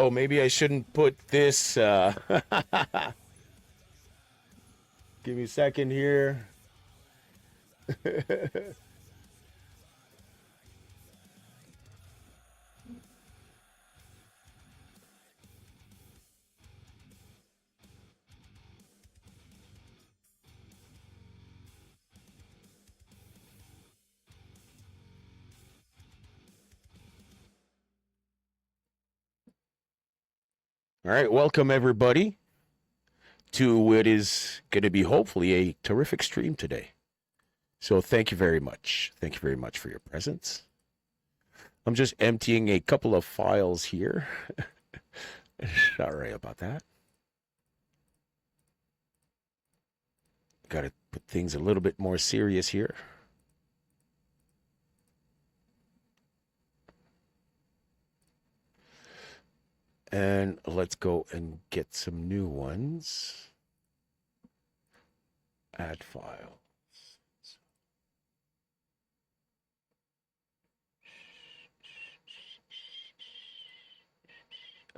Oh, maybe I shouldn't put this. Give me a second here. All right, welcome everybody to what is going to be hopefully a terrific stream today. So thank you very much. Thank you very much for your presence. I'm just emptying a couple of files here. Sorry about that. Got to put things a little bit more serious here. And let's go and get some new ones. Add files.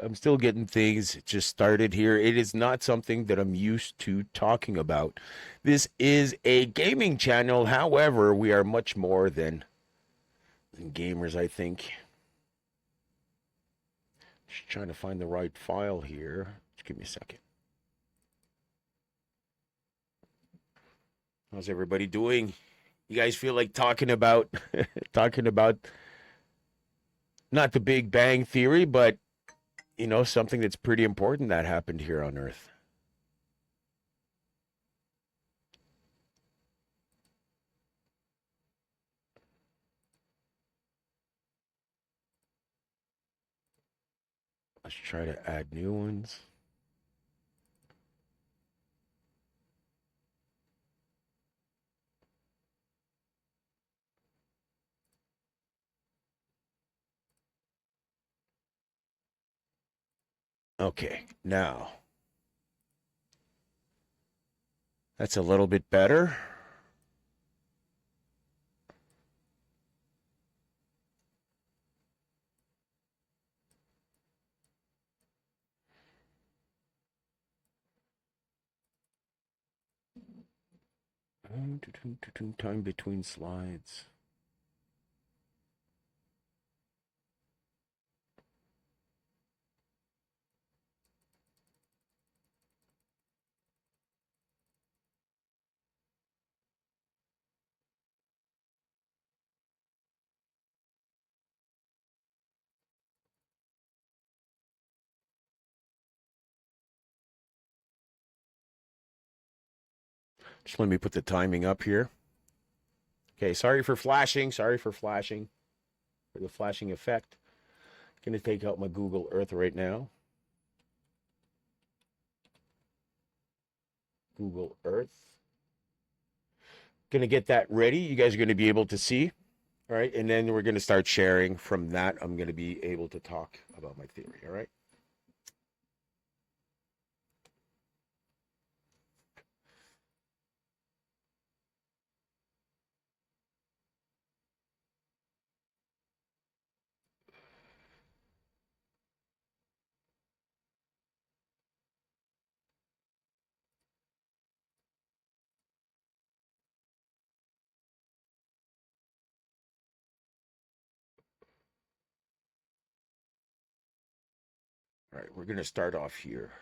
I'm still getting things just started here. It is not something that I'm used to talking about. This is a gaming channel. However, we are much more than gamers, I think. Just trying to find the right file here. Just give me a second. How's everybody doing? You guys feel like talking about talking about not the Big Bang Theory, but something that's pretty important that happened here on Earth. Let's try to add new ones. Okay, now that's a little bit better. Time between slides. Just let me put the timing up here. Okay, sorry for flashing. Sorry for flashing. For the flashing effect. Going to take out my Google Earth right now. Google Earth. Going to get that ready. You guys are going to be able to see. All right, and then we're going to start sharing. From that, I'm going to be able to talk about my theory. All right. All right, we're going to start off here.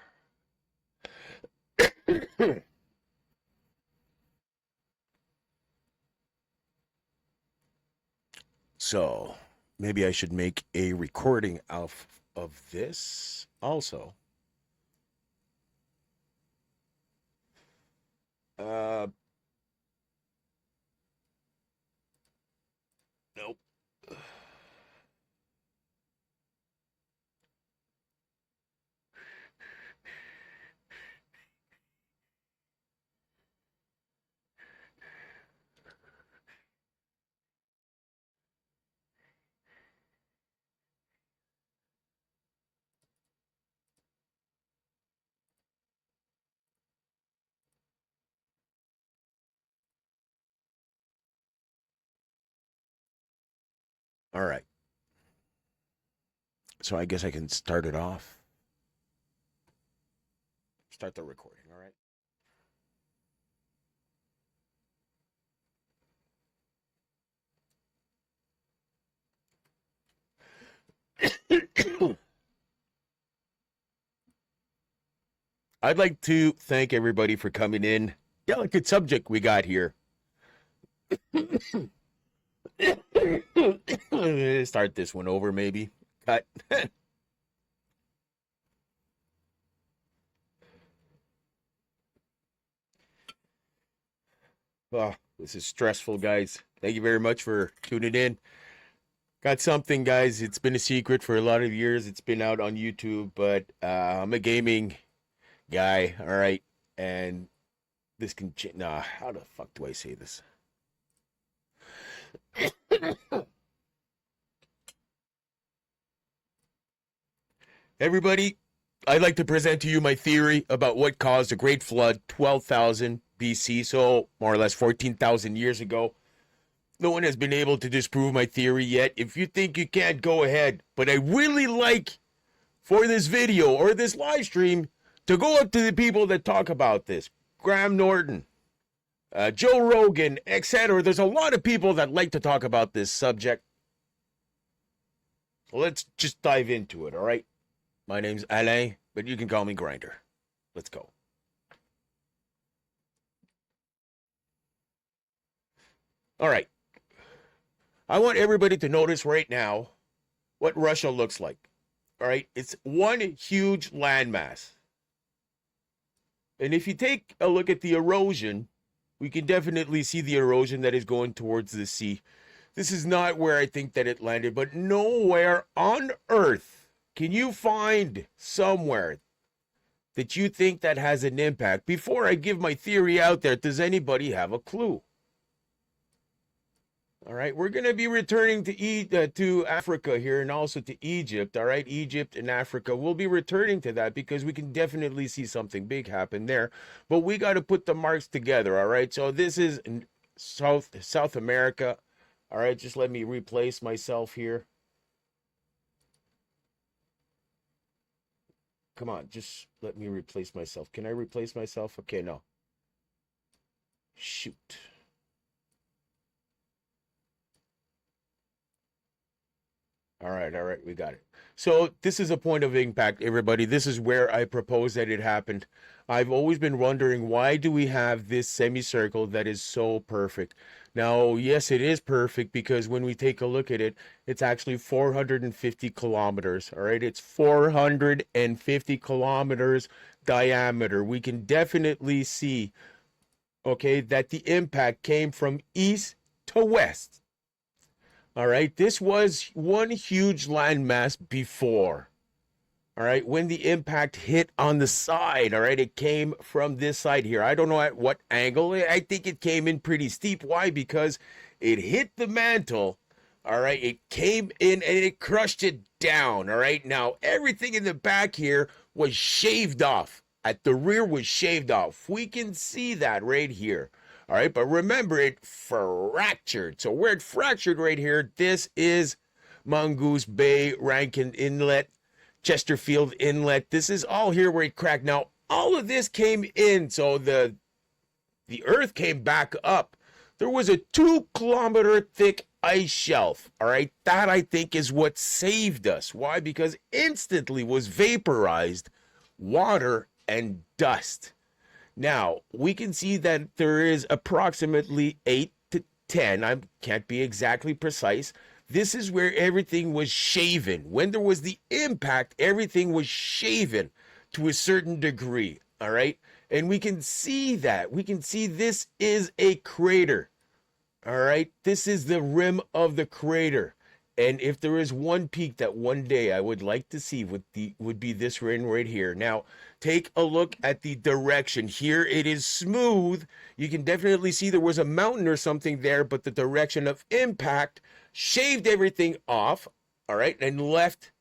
So maybe I should make a recording of this also. Uh, nope. All right. So I guess I can start it off. Start the recording, all right? I'd like to thank everybody for coming in. Delicate subject we got here. Start this one over, maybe. Cut. Oh, this is stressful, guys. Thank you very much for tuning in. Got something, guys. It's been a secret for a lot of years. It's been out on YouTube, but I'm a gaming guy, all right? And this can change. Nah, how the fuck do I say this? Everybody, I'd like to present to you my theory about what caused the Great Flood 12,000 BC, so more or less 14,000 years ago. No one has been able to disprove my theory yet. If you think you can't, go ahead. But I really like for this video or this live stream to go up to the people that talk about this. Graham Norton, Joe Rogan, etc. There's a lot of people that like to talk about this subject. Let's just dive into it, all right? My name's Alain, but you can call me Grinder. Let's go. All right. I want everybody to notice right now what Russia looks like. All right. It's one huge landmass. And if you take a look at the erosion, we can definitely see the erosion that is going towards the sea. This is not where I think that it landed, but nowhere on Earth can you find somewhere that you think that has an impact. Before I give my theory out there, does anybody have a clue? All right, we're going to be returning to Africa here and also to Egypt. All right, Egypt and Africa. We'll be returning to that because we can definitely see something big happen there. But we got to put the marks together. All right, so this is in South America. All right, just let me replace myself here. Come on, just let me replace myself. Can I replace myself? Okay, no. Shoot. All right, we got it. So this is a point of impact, everybody. This is where I propose that it happened. I've always been wondering, why do we have this semicircle that is so perfect? Now, yes, it is perfect because when we take a look at it, it's actually 450 kilometers, all right? It's 450 kilometers diameter. We can definitely see, okay, that the impact came from east to west. All right, this was one huge landmass before. All right, when the impact hit on the side, all right, it came from this side here. I don't know at what angle. I think it came in pretty steep. Why? Because it hit the mantle. All right, it came in and it crushed it down. All right, now everything in the back here was shaved off. At the rear was shaved off. We can see that right here. All right, but remember, it fractured. So where it fractured right here, this is Mongoose Bay, Rankin Inlet, Chesterfield Inlet. This is all here where it cracked. Now, all of this came in, so the earth came back up. There was a 2-kilometer thick ice shelf. All right, that I think is what saved us. Why? Because instantly was vaporized water and dust. Now, we can see that there is approximately 8 to 10. I can't be exactly precise. This is where everything was shaven. When there was the impact, everything was shaven to a certain degree. All right. And we can see that. We can see this is a crater. All right. This is the rim of the crater. And if there is one peak that one day I would like to see would be this ring right here. Now, take a look at the direction. Here it is smooth. You can definitely see there was a mountain or something there, but the direction of impact shaved everything off, all right, and left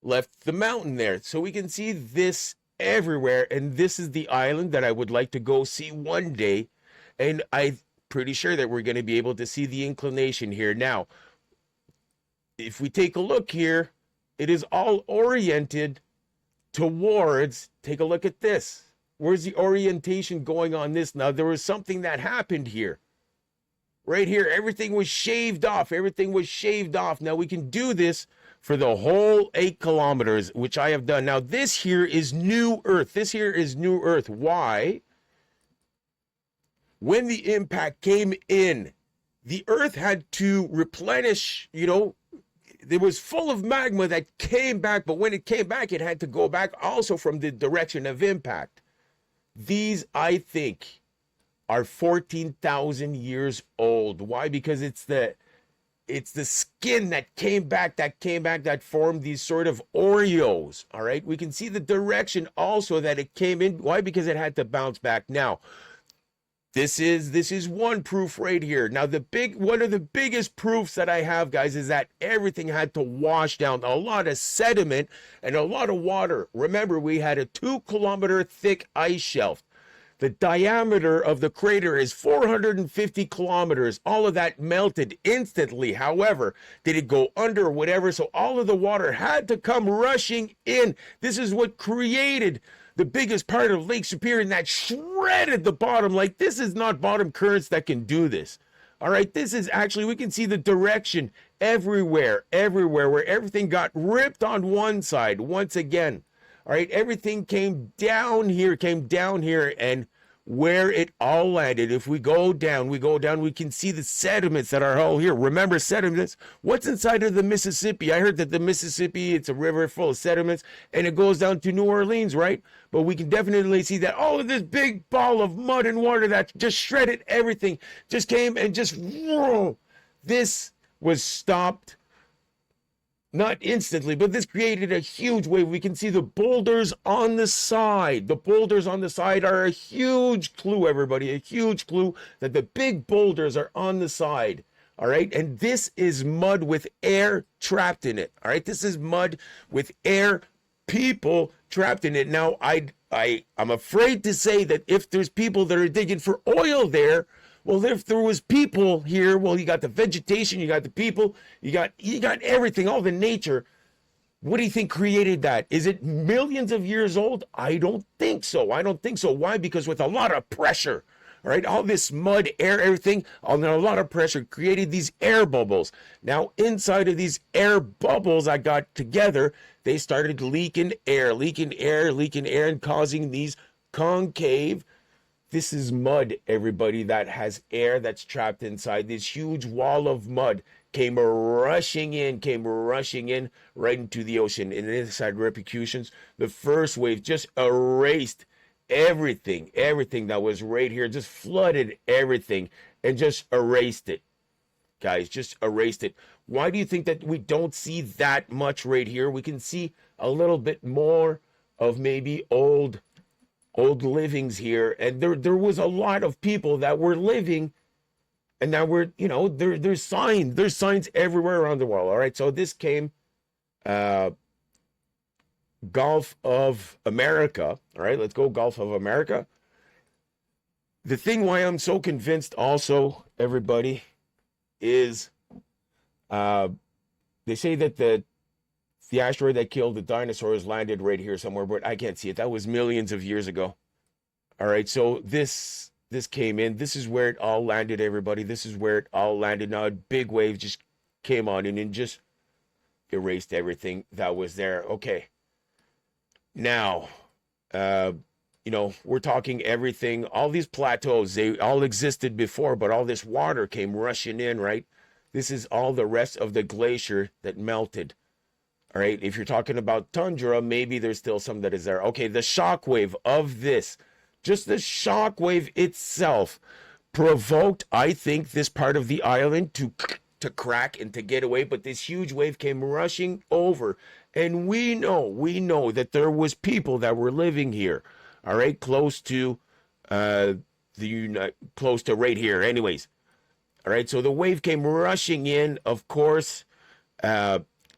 the mountain there. So we can see this everywhere, and this is the island that I would like to go see one day. And I'm pretty sure that we're going to be able to see the inclination here. Now, if we take a look here, It is all oriented towards, take a look at this. Where's the orientation going on this? Now, there was something that happened here. Right here, everything was shaved off. Everything was shaved off. Now, we can do this for the whole 8 kilometers, which I have done. Now, this here is new Earth. This here is new Earth. Why? When the impact came in, the Earth had to replenish, you know, it was full of magma that came back, but when it came back, it had to go back also from the direction of impact. These, I think, are 14,000 years old. Why? Because it's the skin that came back, that formed these sort of Oreos. All right. We can see the direction also that it came in. Why? Because it had to bounce back. Now, this is one proof right here. Now, one of the biggest proofs that I have, guys, is that everything had to wash down. A lot of sediment and a lot of water. Remember, we had a 2-kilometer thick ice shelf. The diameter of the crater is 450 kilometers. All of that melted instantly. However, did it go under or whatever? So all of the water had to come rushing in. This is what created the biggest part of Lake Superior, and that shredded the bottom. Like, this is not bottom currents that can do this. All right, this is actually, we can see the direction everywhere, where everything got ripped on one side once again. All right, everything came down here, and where it all landed. If we go down, we can see the sediments that are all here. Remember, sediments, what's inside of the Mississippi? I heard that the Mississippi, it's a river full of sediments, and it goes down to New Orleans, right? But we can definitely see that all of this big ball of mud and water that just shredded everything just came and just, whoa, this was stopped. Not instantly, but this created a huge wave. We can see the boulders on the side. The boulders on the side are a huge clue, everybody, a huge clue that the big boulders are on the side. All right, and this is mud with air trapped in it. All right, this is mud with air, people trapped in it. Now, I'm afraid to say that if there's people that are digging for oil there, well, if there was people here, well, you got the vegetation, you got the people, you got everything, all the nature. What do you think created that? Is it millions of years old? I don't think so. Why? Because with a lot of pressure, all right, all this mud, air, everything, a lot of pressure created these air bubbles. Now, inside of these air bubbles I got together, they started leaking air, and causing these concave. This is mud, everybody, that has air that's trapped inside. This huge wall of mud came rushing in right into the ocean. And inside repercussions, the first wave just erased everything that was right here, just flooded everything and just erased it. Guys, just erased it. Why do you think that we don't see that much right here? We can see a little bit more of maybe old livings here, and there was a lot of people that were living, and that were, you know, there's signs everywhere around the world. All right, so this came Gulf of America. All right, let's go Gulf of America. The thing why I'm so convinced also, everybody, is they say that the asteroid that killed the dinosaurs landed right here somewhere, but I can't see it. That was millions of years ago. All right, so this came in. This is where it all landed, everybody. This is where it all landed. Now, a big wave just came on in and just erased everything that was there. Okay. Now, you know, we're talking everything. All these plateaus, they all existed before, but all this water came rushing in, right? This is all the rest of the glacier that melted. All right, if you're talking about tundra, maybe there's still some that is there. Okay, the shock wave of this, just the shock wave itself provoked, I think, this part of the island to crack and to get away, but this huge wave came rushing over, and we know that there was people that were living here, all right, close to close to right here. Anyways, all right, so the wave came rushing in, of course.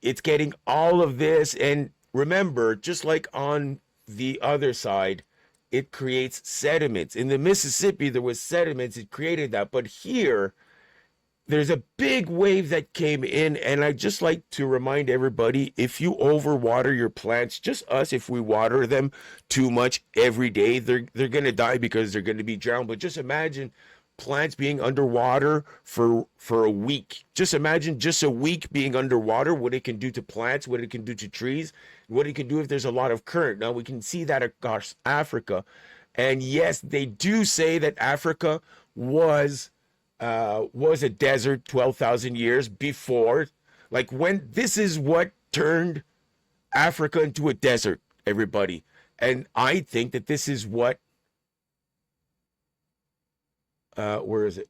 It's getting all of this, and remember, just like on the other side, it creates sediments. In the Mississippi, there was sediments, it created that, but here, there's a big wave that came in, and I just like to remind everybody, if you overwater your plants, just us, if we water them too much every day, they're going to die because they're going to be drowned. But just imagine plants being underwater for a week. Just imagine just a week being underwater, what it can do to plants, what it can do to trees, what it can do if there's a lot of current. Now we can see that across Africa. And yes, they do say that Africa was a desert 12,000 years before. Like, when this is what turned Africa into a desert, everybody. And I think that this is what, where is it?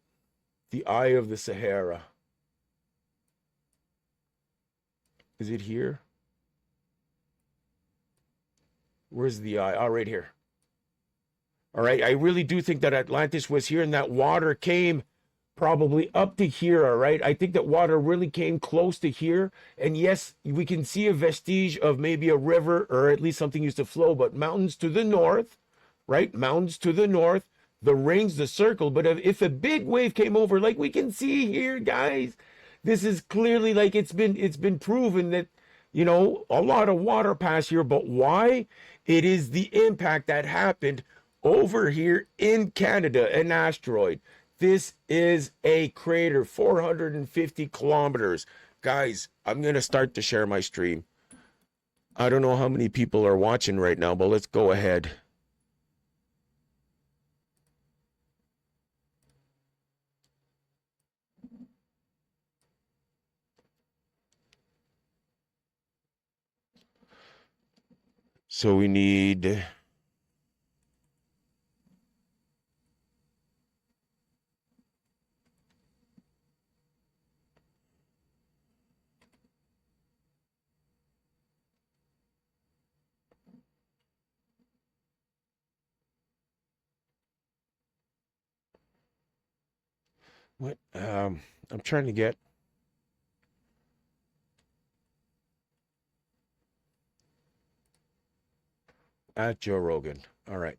The Eye of the Sahara. Is it here? Where's the eye? Oh, right here. All right. I really do think that Atlantis was here and that water came probably up to here. All right. I think that water really came close to here. And yes, we can see a vestige of maybe a river or at least something used to flow, but mountains to the north, right? Mountains to the north, the rings, the circle. But if a big wave came over, like we can see here, guys, this is clearly like it's been proven that a lot of water passed here. But why? It is the impact that happened over here in Canada, an asteroid. This is a crater, 450 kilometers. Guys, I'm going to start to share my stream. I don't know how many people are watching right now, but let's go ahead. So we need. What? I'm trying to get. At Joe Rogan. All right.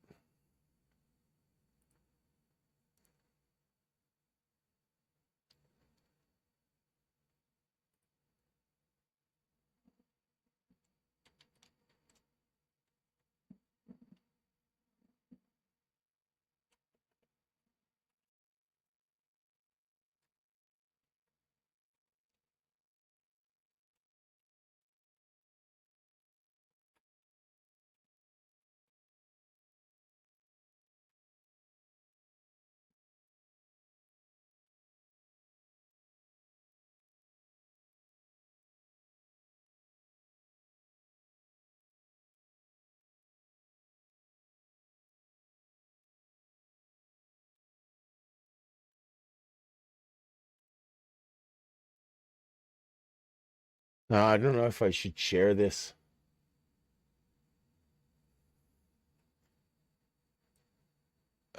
I don't know if I should share this.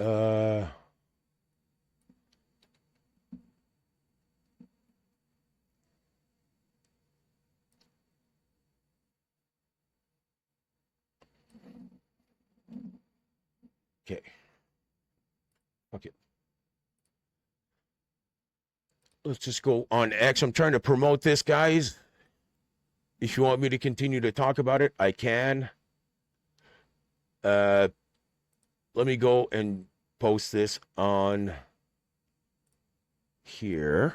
Uh, okay. Okay. Let's just go on X. I'm trying to promote this, guys. If you want me to continue to talk about it, I can. Uh, Let me go and post this on here.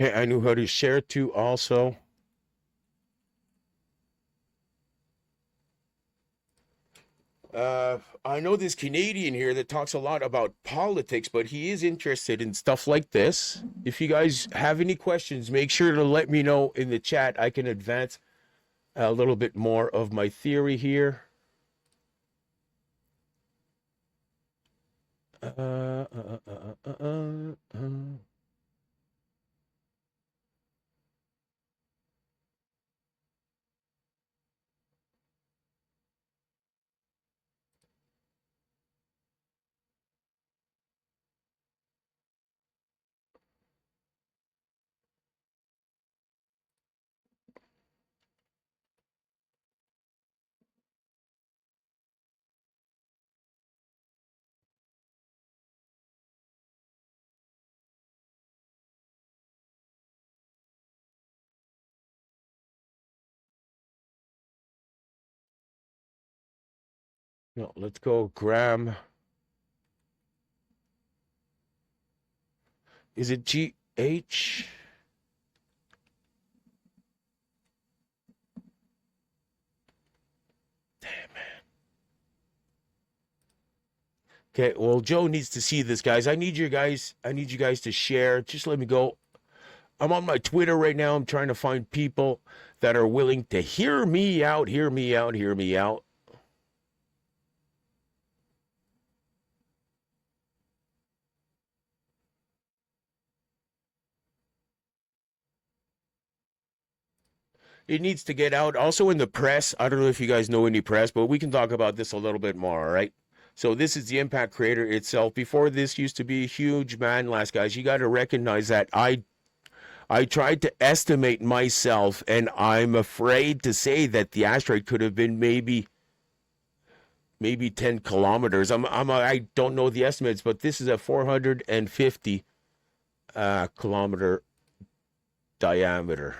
Hey, I knew how to share too also. I know this Canadian here that talks a lot about politics, but he is interested in stuff like this. If you guys have any questions, make sure to let me know in the chat. I can advance a little bit more of my theory here. Uh, uh, uh, uh, uh, uh, uh. No, let's go Graham. Is it GH? Okay, well, Joe needs to see this, guys. I need you guys to share. Just let me go. I'm on my Twitter right now. I'm trying to find people that are willing to hear me out, hear me out, hear me out. It needs to get out. Also in the press. I don't know if you guys know any press, but we can talk about this a little bit more, all right? So this is the impact crater itself. Before this used to be a huge landmass, guys. You got to recognize that I tried to estimate myself, and I'm afraid to say that the asteroid could have been maybe 10 kilometers. I don't know the estimates, but this is a 450 kilometer diameter.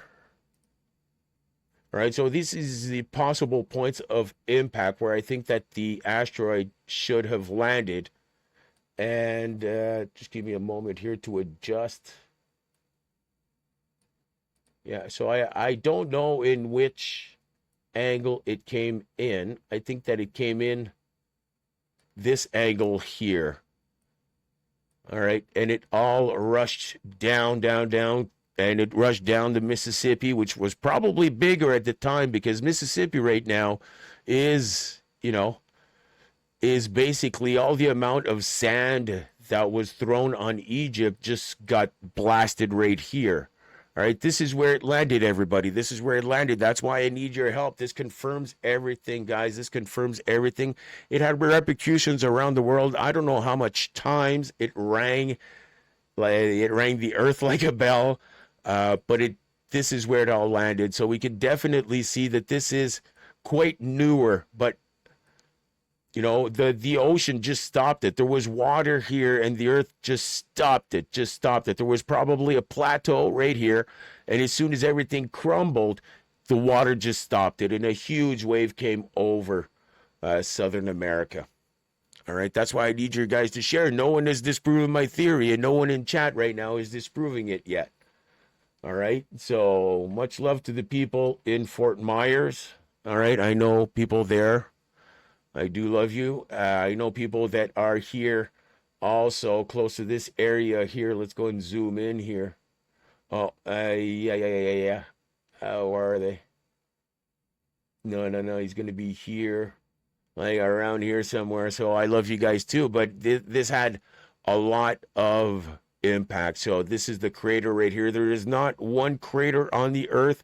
All right, so this is the possible points of impact where I think that the asteroid should have landed. And just give me a moment here to adjust. Yeah, so I don't know in which angle it came in. I think that it came in this angle here. All right, and it all rushed down, down, down, and it rushed down the Mississippi, which was probably bigger at the time because Mississippi right now is, is basically all the amount of sand that was thrown on Egypt just got blasted right here. All right, this is where it landed, everybody. This is where it landed. That's why I need your help. This confirms everything, guys. This confirms everything. It had repercussions around the world. I don't know how much times it rang, like it rang the earth like a bell, but this is where it all landed. So we can definitely see that this is quite newer, but the ocean just stopped it. There was water here and the earth just stopped it. There was probably a plateau right here, and as soon as everything crumbled, the water just stopped it and a huge wave came over Southern America. All right, that's why I need you guys to share. No one has disproven my theory, and no one in chat right now is disproving it yet. All right, so much love to the people in Fort Myers. All right, I know people there. I do love you. I know people that are here also close to this area here. Let's go and zoom in here. Oh, yeah. Where are they? No. He's going to be here, like around here somewhere. So I love you guys too. But this had a lot of impact. So this is the crater right here. There is not one crater on the Earth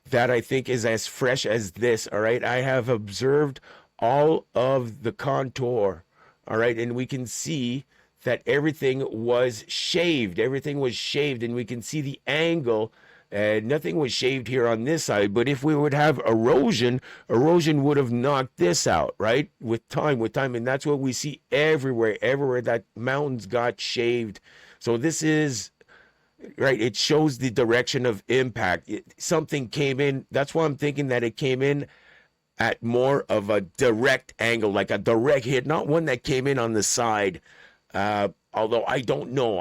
that I think is as fresh as this. All right. I have observed all of the contour. All right. And we can see that everything was shaved. Everything was shaved. And we can see the angle. And nothing was shaved here on this side. But if we would have erosion would have knocked this out, right? With time. And that's what we see everywhere that mountains got shaved. So this is right. It shows the direction of impact. Something came in. That's why I'm thinking that it came in at more of a direct angle, like a direct hit, not one that came in on the side. Although I don't know.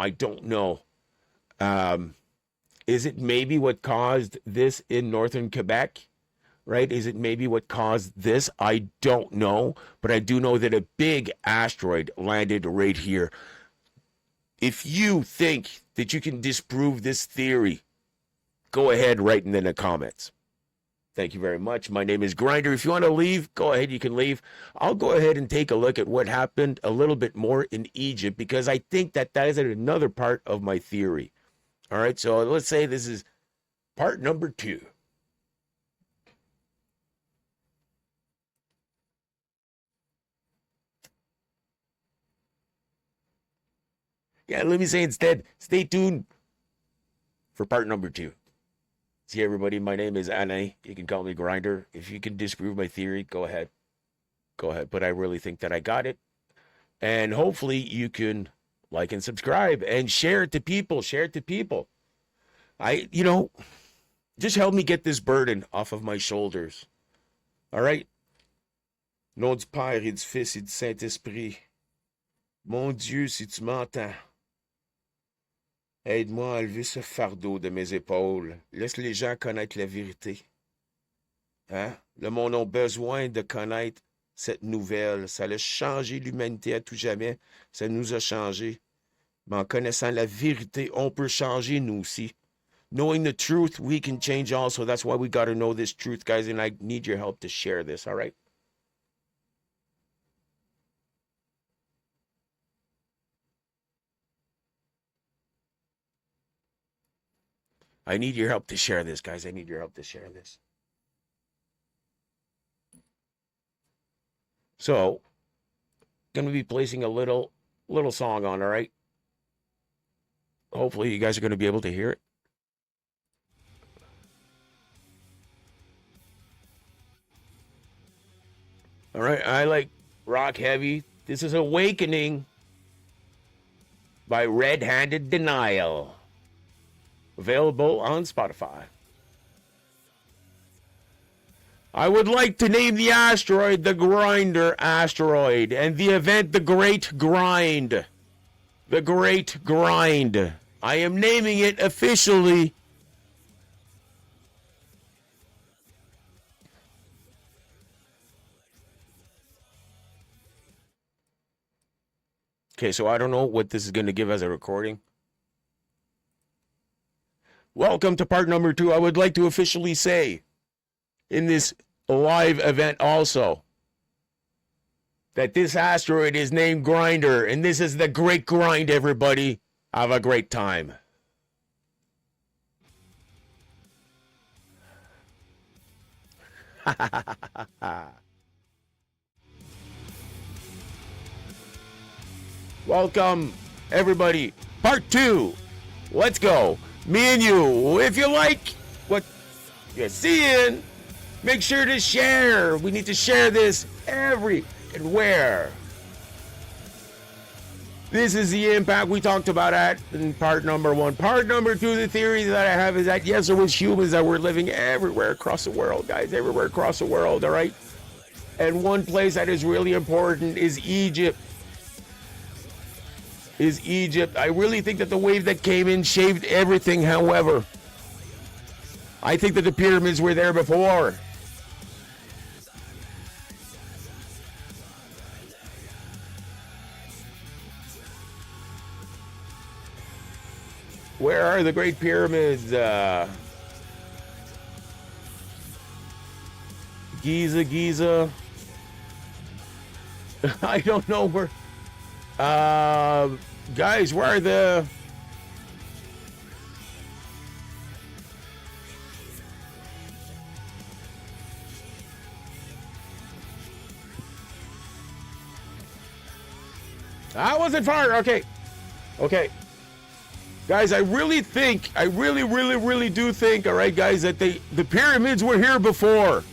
Is it maybe what caused this in northern Quebec? Right? Is it maybe what caused this? I don't know, but I do know that a big asteroid landed right here. If you think that you can disprove this theory, go ahead, write in the comments. Thank you very much. My name is Grinder. If you want to leave, go ahead. You can leave. I'll go ahead and take a look at what happened a little bit more in Egypt, because I think that is another part of my theory. All right, so let's say this is part number 2. Yeah, let me say instead, stay tuned for part number 2. See, everybody, my name is Anne. You can call me Grinder. If you can disprove my theory, go ahead. Go ahead. But I really think that I got it. And hopefully you can like and subscribe and share it to people. Share it to people. Just help me get this burden off of my shoulders. All right? Nom du Père et du Fils et du Saint-Esprit. Mon Dieu, si tu m'entends, aide-moi à enlever ce fardeau de mes épaules. Laisse les gens connaître la vérité. Hein? Le monde a besoin de connaître cette nouvelle. Ça a changé l'humanité à tout jamais. Ça nous a changé. Mais en connaissant la vérité, on peut changer nous aussi. Knowing the truth, we can change also. That's why we got to know this truth, guys, and I need your help to share this, all right? I need your help to share this, guys. I need your help to share this. So, going to be placing a little song on, all right? Hopefully you guys are going to be able to hear it. All right, I like rock heavy. This is Awakening by Red-Handed Denial. Available on Spotify. I would like to name the asteroid the Grinder asteroid, and the event the Great Grind. The Great Grind. I am naming it officially Okay, so I don't know what this is going to give as a recording. Welcome to part number 2. I would like to officially say in this live event also that this asteroid is named Grinder, and this is the Great Grind, everybody. Have a great time. Welcome, everybody. Part 2. Let's go. Me and you. If you like what you're seeing, make sure to share. We need to share this everywhere. This is the impact we talked about in part number 1. Part number 2, the theory that I have is that, yes, there was humans that were living everywhere across the world, guys, everywhere across the world, all right? And one place that is really important is Egypt. I really think that the wave that came in shaved everything, however. I think that the pyramids were there before. Where are the Great Pyramids? Giza. I don't know where. Guys, where are the... I wasn't far. Okay. Guys, I really do think, all right, guys, that the pyramids were here before.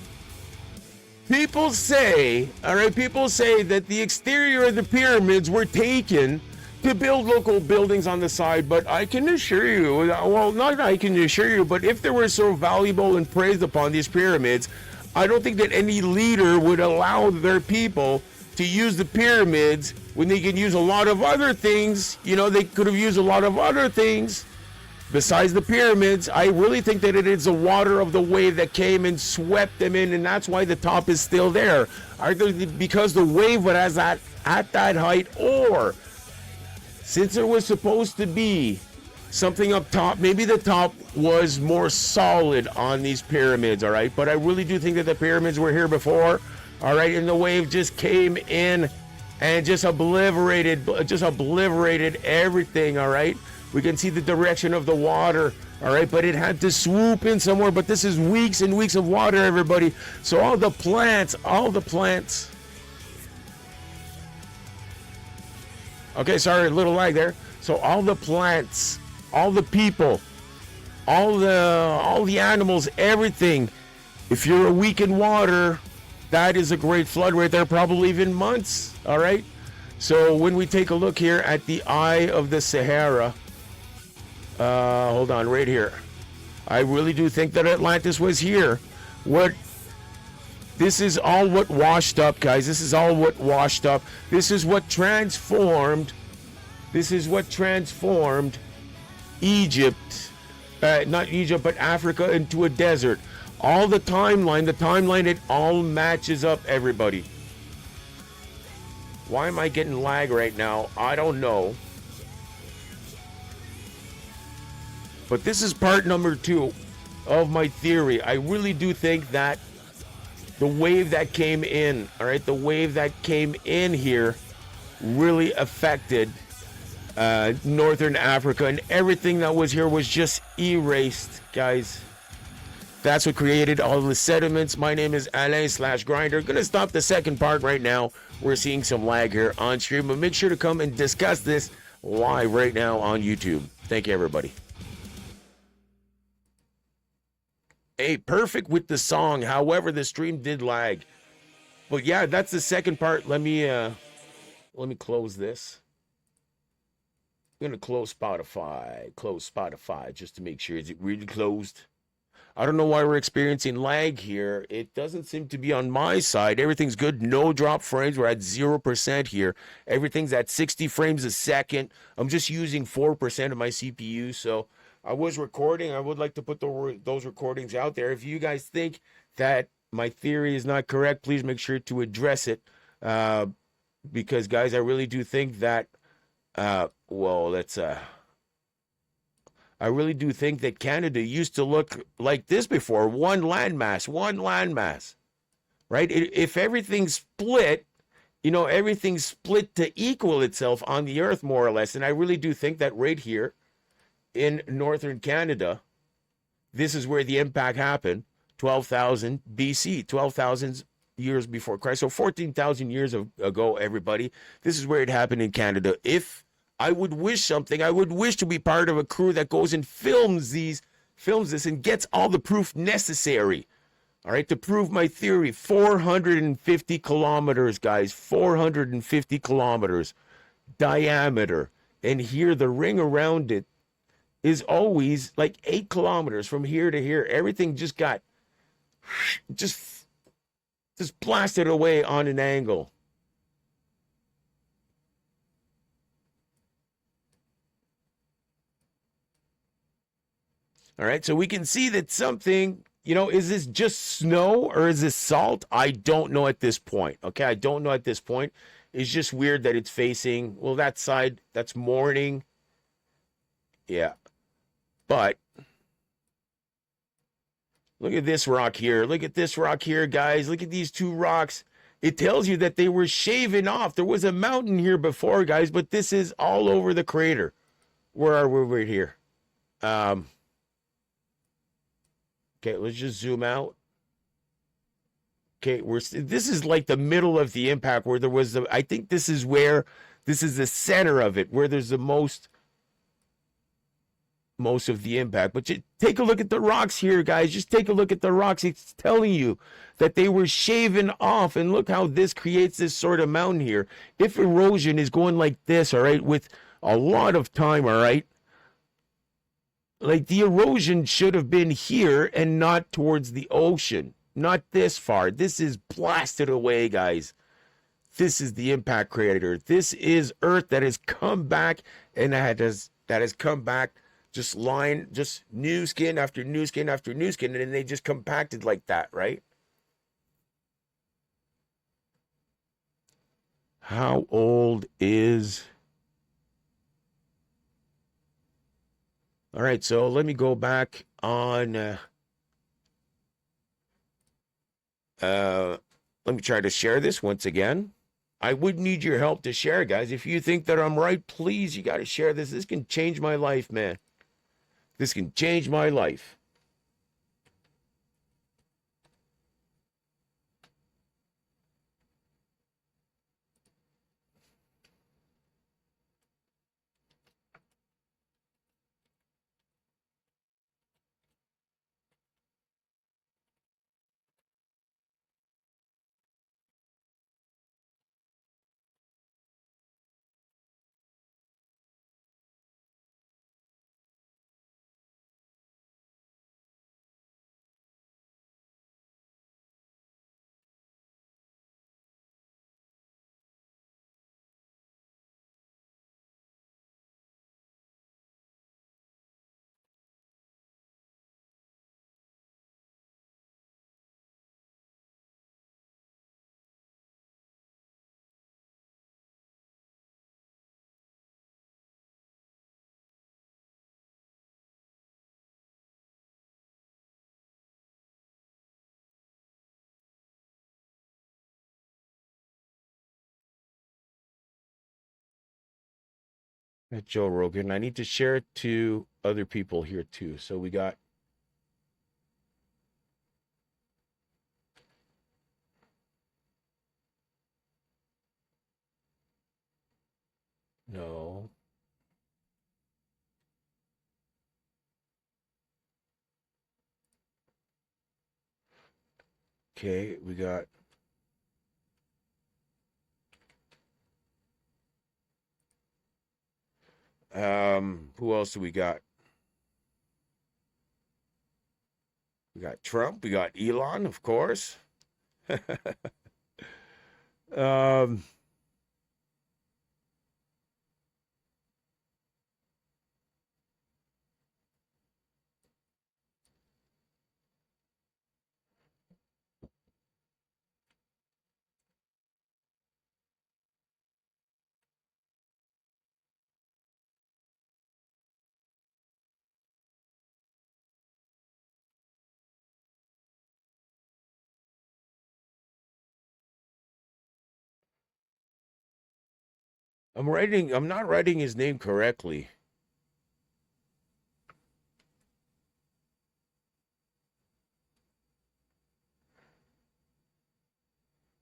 People say that the exterior of the pyramids were taken to build local buildings on the side, but I can assure you, well, not I can assure you, but if they were so valuable and praised upon, these pyramids, I don't think that any leader would allow their people to use the pyramids when they can use a lot of other things. You know, they could have used a lot of other things besides the pyramids, I really think that it is the water of the wave that came and swept them in, and that's why the top is still there. Either because the wave was at that height, or since there was supposed to be something up top, maybe the top was more solid on these pyramids, all right? But I really do think that the pyramids were here before, all right? And the wave just came in and just obliterated everything, all right? We can see the direction of the water, all right? But it had to swoop in somewhere, but this is weeks and weeks of water, everybody. So all the plants, okay, sorry, a little lag there. So all the plants, all the people, all the animals, everything. If you're a week in water, that is a great flood right there, probably even months, all right? So when we take a look here at the eye of the Sahara, hold on, right here. I really do think that Atlantis was here. This is all what washed up, guys. This is all what washed up. This is what transformed Egypt, not Egypt, but Africa into a desert. All the timeline, it all matches up, everybody. Why am I getting lag right now? I don't know. But this is part number 2 of my theory. I really do think that the wave that came in, all right, the wave that came in here really affected northern Africa, and everything that was here was just erased, guys. That's what created all the sediments. My name is Alain/Grinder. Gonna stop the second part right now. We're seeing some lag here on stream, but make sure to come and discuss this live right now on YouTube. Thank you, everybody. Hey, perfect with the song. However, the stream did lag. But yeah, that's the second part. Let me close this. I'm gonna close Spotify just to make sure. Is it really closed? I don't know why we're experiencing lag here. It doesn't seem to be on my side. Everything's good. No drop frames. We're at 0% here. Everything's at 60 frames a second. I'm just using 4% of my CPU. So I was recording. I would like to put those recordings out there. If you guys think that my theory is not correct, please make sure to address it. Because, guys, I really do think that, I really do think that Canada used to look like this before. One landmass, right? If everything split, everything split to equal itself on the earth, more or less. And I really do think that right here in northern Canada, this is where the impact happened, 12,000 BC, 12,000 years before Christ. So 14,000 years ago, everybody. This is where it happened in Canada. If I would wish something, I would wish to be part of a crew that goes and films this and gets all the proof necessary, all right, to prove my theory. 450 kilometers, guys, 450 kilometers diameter. And here, the ring around it is always like 8 kilometers from here to here. Everything just got, just blasted away on an angle. All right, so we can see that something, is this just snow or is this salt? I don't know at this point, okay? I don't know at this point. It's just weird that it's facing, well, that side, that's morning. Yeah, but look at this rock here. Look at this rock here, guys. Look at these two rocks. It tells you that they were shaven off. There was a mountain here before, guys, but this is all over the crater. Where are we right here? Okay, let's just zoom out. Okay, this is like the middle of the impact where there was I think this is the center of it, where there's the most of the impact. But take a look at the rocks here, guys. Just take a look at the rocks. It's telling you that they were shaven off, and look how this creates this sort of mountain here. If erosion is going like this, all right, with a lot of time, all right, like the erosion should have been here and not towards the ocean, not this far. This is blasted away, guys. This is the impact crater. This is Earth that has come back, and that has come back just new skin after new skin after new skin, and then they just compacted like that, right? How old is... All right, so let me go back on. Uh, Let me try to share this once again. I would need your help to share, guys. If you think that I'm right, please, you got to share this. This can change my life, man. This can change my life. Joe Rogan. I need to share it to other people here too. So we got... No. Okay, we got... Who else do we got? We got Trump. We got Elon, of course. um, I'm not writing his name correctly.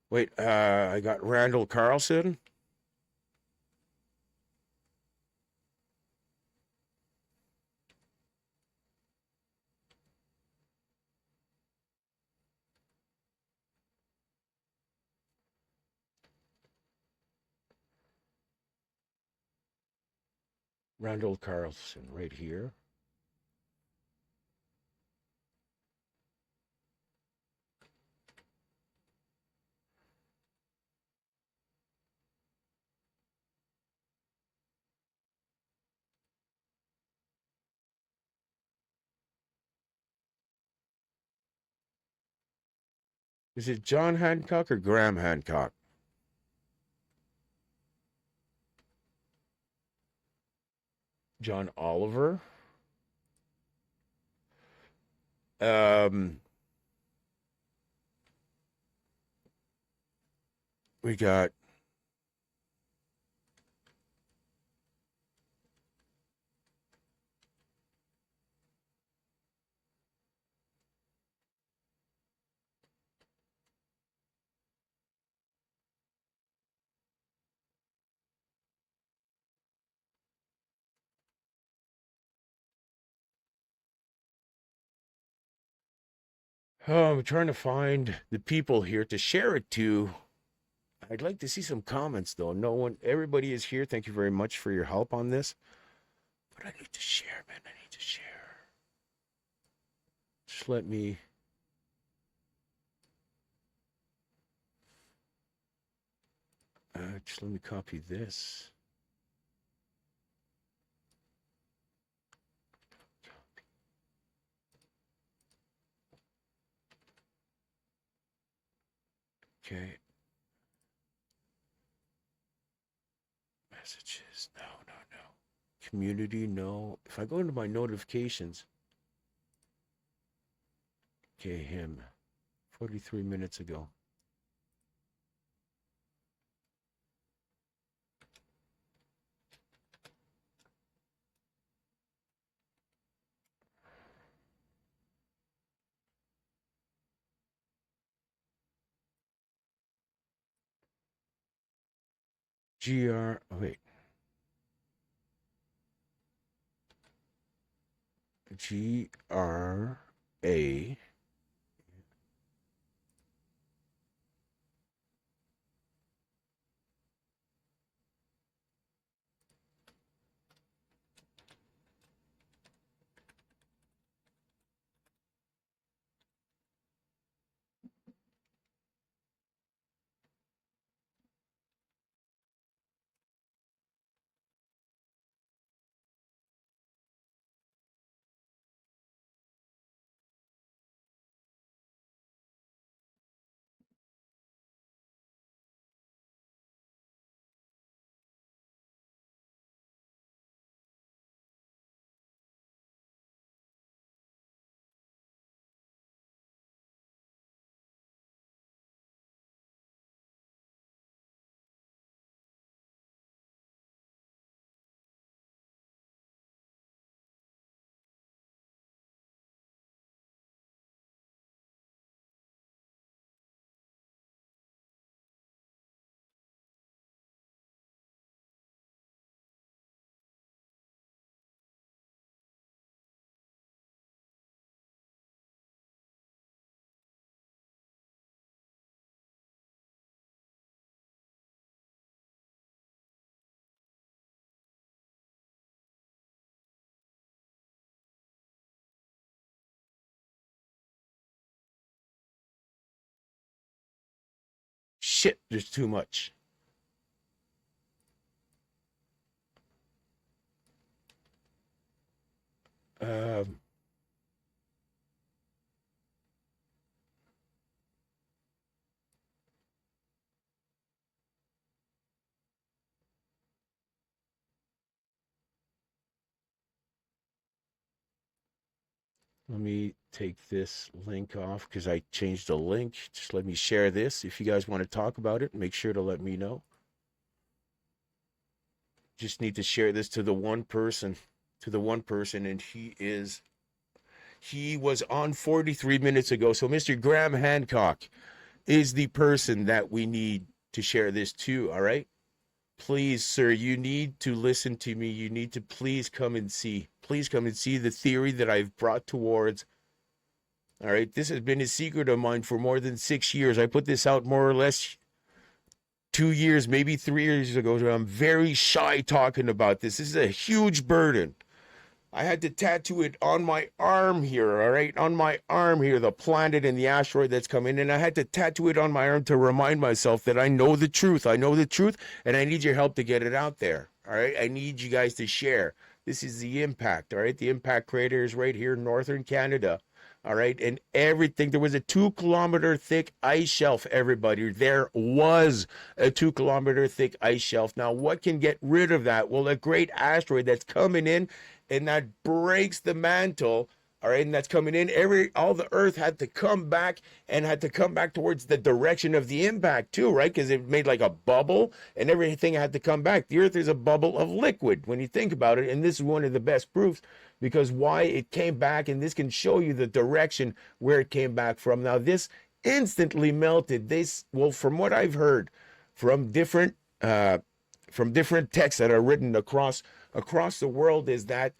Wait, I got Randall Carlson. Randall Carlson right here. Is it John Hancock or Graham Hancock? John Oliver. Um, we got... Oh, I'm trying to find the people here to share it to. I'd like to see some comments though. No one, everybody is here. Thank you very much for your help on this. But I need to share, man. I need to share. Just let me... just let me copy this. Okay. Messages. No, no, no. Community, no. If I go into my notifications, okay, him. 43 minutes ago. Oh, wait. GRA. Shit, there's too much. Um, Let me take this link off because I changed the link. Just let me share this. If you guys want to talk about it, make sure to let me know. Just need to share this to the one person, and he was on 43 minutes ago. So Mr. Graham Hancock is the person that we need to share this to, all right? Please, sir, you need to listen to me. You need to please come and see. Please come and see the theory that I've brought towards. All right, this has been a secret of mine for more than 6 years. I put this out more or less 2 years, maybe 3 years ago. So I'm very shy talking about this. This is a huge burden. I had to tattoo it on my arm here, all right? On my arm here, the planet and the asteroid that's coming. And I had to tattoo it on my arm to remind myself that I know the truth. I know the truth, and I need your help to get it out there, all right? I need you guys to share. This is the impact, all right? The impact crater is right here in northern Canada, all right? And everything, there was a 2 kilometer thick ice shelf, everybody. There was a 2 kilometer thick ice shelf. Now, what can get rid of that? Well, a great asteroid that's coming in and that breaks the mantle, all right, and that's coming in. All the earth had to come back and had to come back towards the direction of the impact too, right? Because it made like a bubble and everything had to come back. The earth is a bubble of liquid when you think about it, and this is one of the best proofs because why it came back, and this can show you the direction where it came back from. Now this instantly melted. Well, from what I've heard from different texts that are written across the world, is that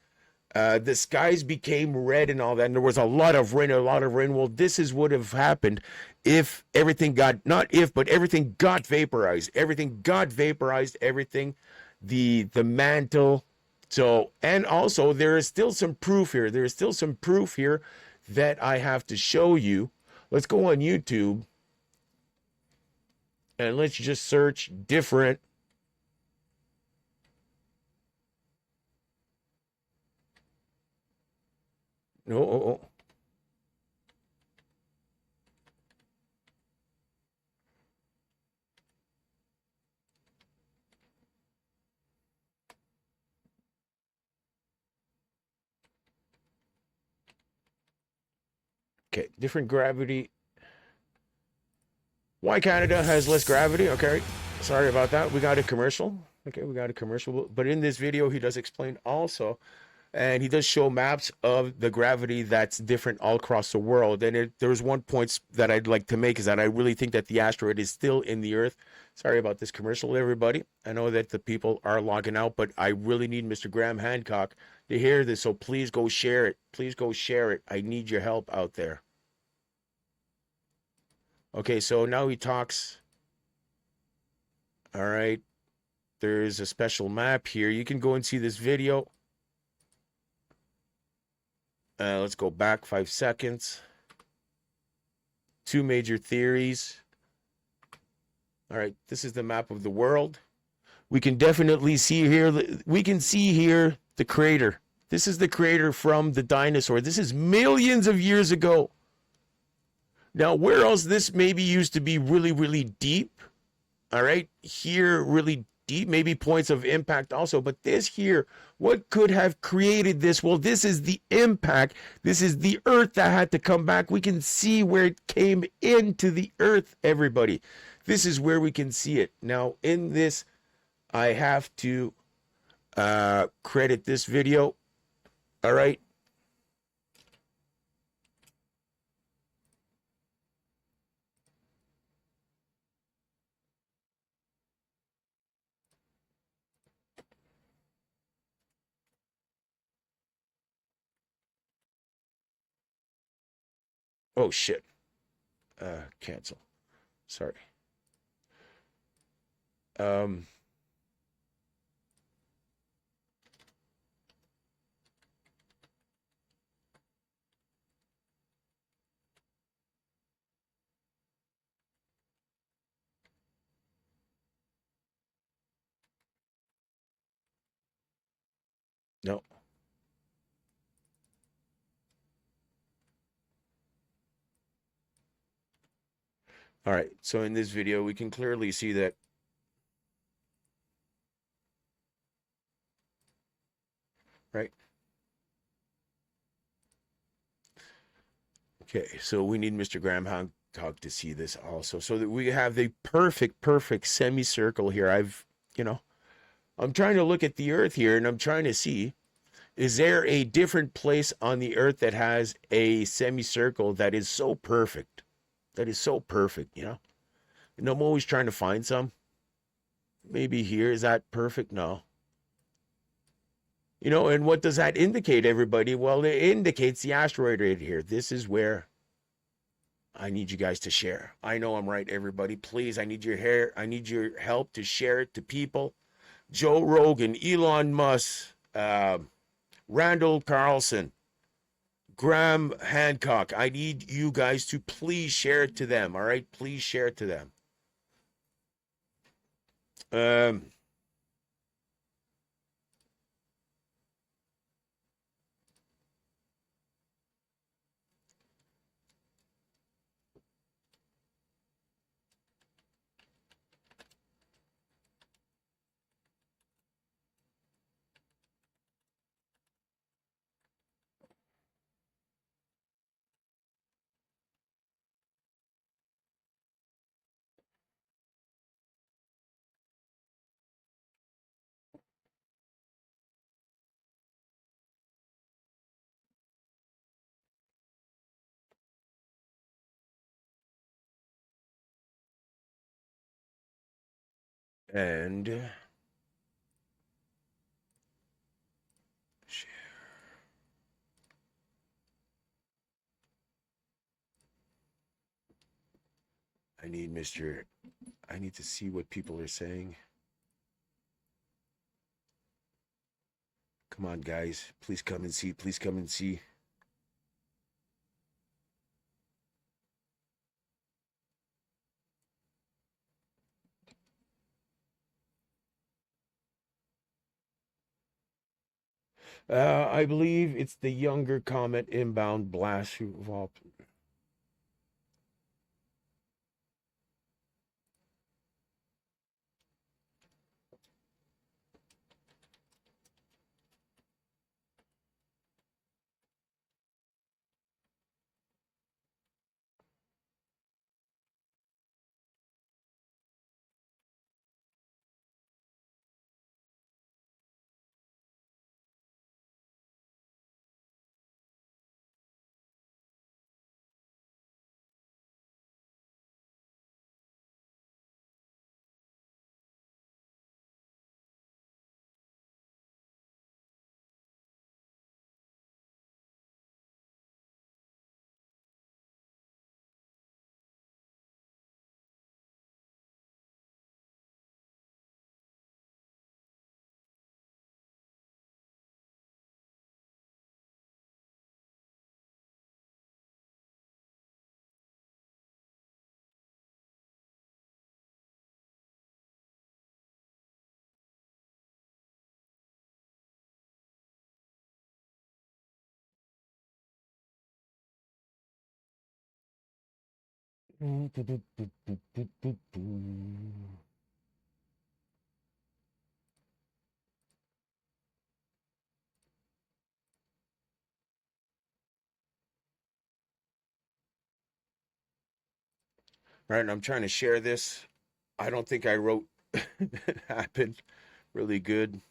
the skies became red and all that, and there was a lot of rain. Well, this is what would have happened if everything got, not if, but everything got vaporized. The mantle. So, and also there is still some proof here. That I have to show you. Let's go on YouTube and let's just search different. No, oh, Okay, different gravity. Why Canada has less gravity? Okay, sorry about that. We got a commercial. Okay, we got a commercial. But in this video, he does explain also, and he does show maps of the gravity that's different all across the world. And there's one point that I'd like to make is that I really think that the asteroid is still in the Earth. Sorry about this commercial, everybody. I know that the people are logging out, but I really need Mr. Graham Hancock to hear this. So please go share it. Please go share it. I need your help out there. Okay, so now he talks. All right. There's a special map here. You can go and see this video. Let's go back 5 seconds. Two major theories. All right, this is the map of the world. We can definitely see here, we can see here the crater. This is the crater from the dinosaur. This is millions of years ago. Now, where else this maybe used to be really, really deep, all right, here really deep, maybe points of impact also, but this here, what could have created this? Well, this is the impact. This is the earth that had to come back. We can see where it came into the earth, everybody. This is where we can see it. Now, in this, I have to credit this video, all right? Oh, shit. Cancel. Sorry. Um, no. All right. So in this video, we can clearly see that. Right. Okay. So we need Mr. Graham Hancock to see this also, so that we have the perfect semicircle here. I'm trying to look at the Earth here, and I'm trying to see, is there a different place on the Earth that has a semicircle that is so perfect? That is so perfect, And I'm always trying to find some. Maybe here, is that perfect? No. And what does that indicate, everybody? Well, it indicates the asteroid right here. This is where I need you guys to share. I know I'm right, everybody. Please, I need your help to share it to people. Joe Rogan, Elon Musk, Randall Carlson, Graham Hancock. I need you guys to please share it to them. All right, please share it to them. And share. I need to see what people are saying. Come on, guys. Please come and see. Please come and see. I believe it's the younger comet inbound blast who evolved. Right, and I'm trying to share this. I don't think I wrote happened really good.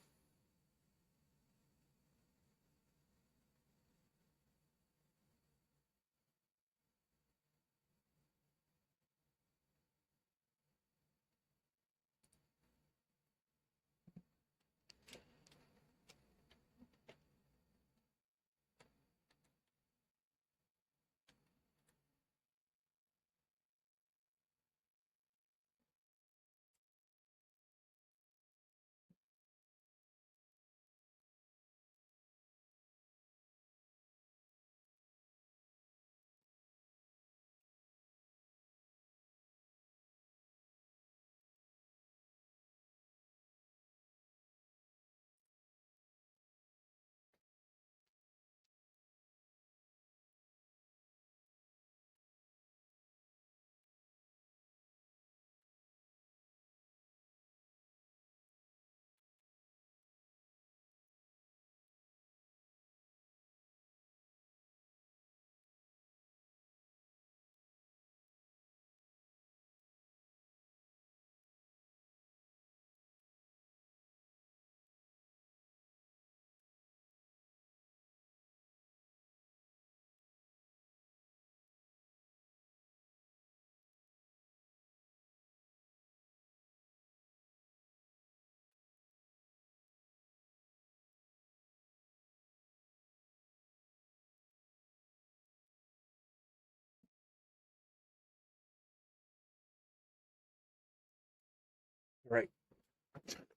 Right.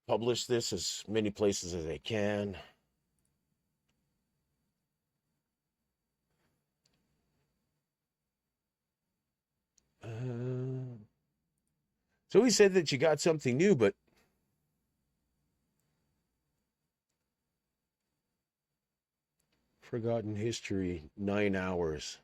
Publish this as many places as I can. So he said that you got something new, but forgotten history, 9 hours.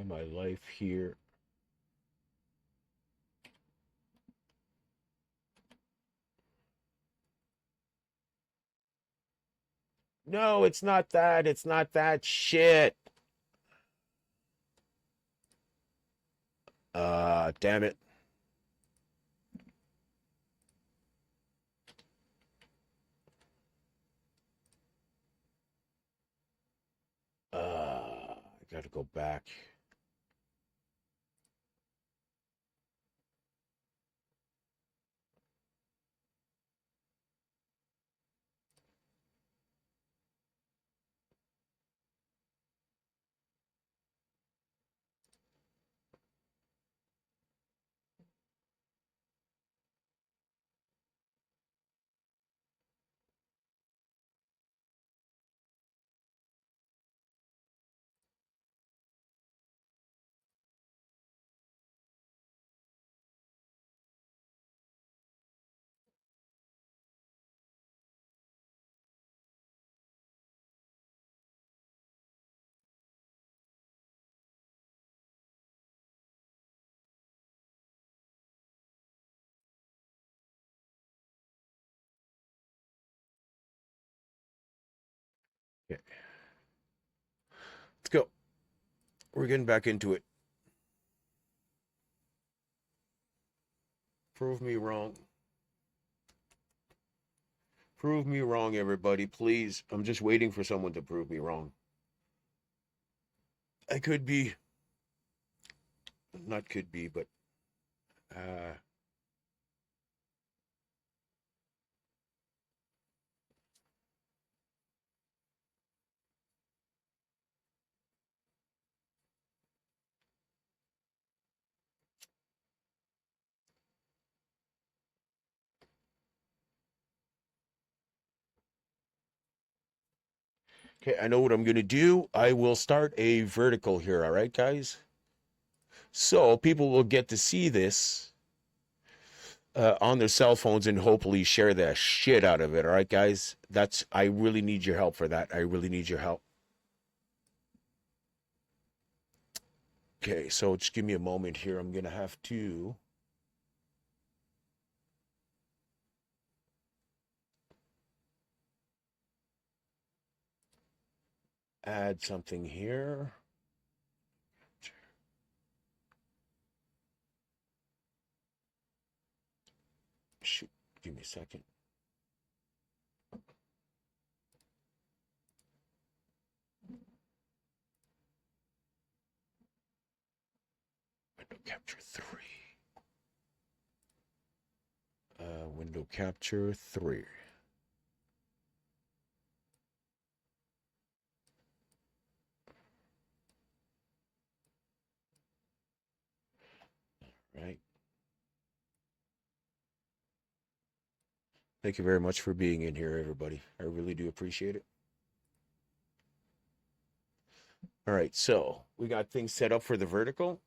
My life here. No, it's not that. It's not that shit. Damn it. I gotta go back. Okay, let's go. We're getting back into it. Prove me wrong. Prove me wrong, everybody, please. I'm just waiting for someone to prove me wrong. I could be, not could be, but uh, okay, I know what I'm going to do. I will start a vertical here, all right, guys? So people will get to see this on their cell phones and hopefully share the shit out of it, all right, guys? I really need your help for that. I really need your help. Okay, so just give me a moment here. I'm going to have to add something here. Shoot, give me a second. Window capture 3. Window capture 3. Right. Thank you very much for being in here, everybody. I really do appreciate it. All right, so we got things set up for the vertical.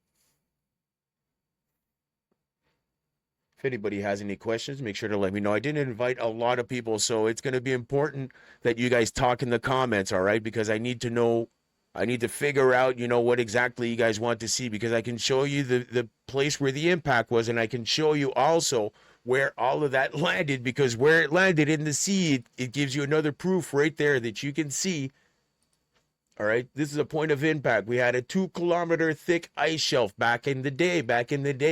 If anybody has any questions, make sure to let me know. I didn't invite a lot of people, so it's going to be important that you guys talk in the comments, all right? Because I need to know, I need to figure out, what exactly you guys want to see, because I can show you the place where the impact was, and I can show you also where all of that landed, because where it landed in the sea, it gives you another proof right there that you can see. All right, this is a point of impact. We had a 2-kilometer thick ice shelf back in the day.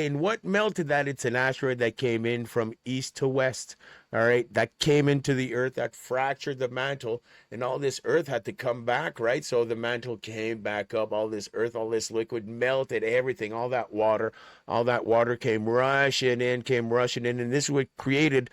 And what melted that? It's an asteroid that came in from east to west. All right, that came into the Earth, that fractured the mantle, and all this Earth had to come back, right? So the mantle came back up, all this Earth, all this liquid melted everything, all that water came rushing in, and this is what created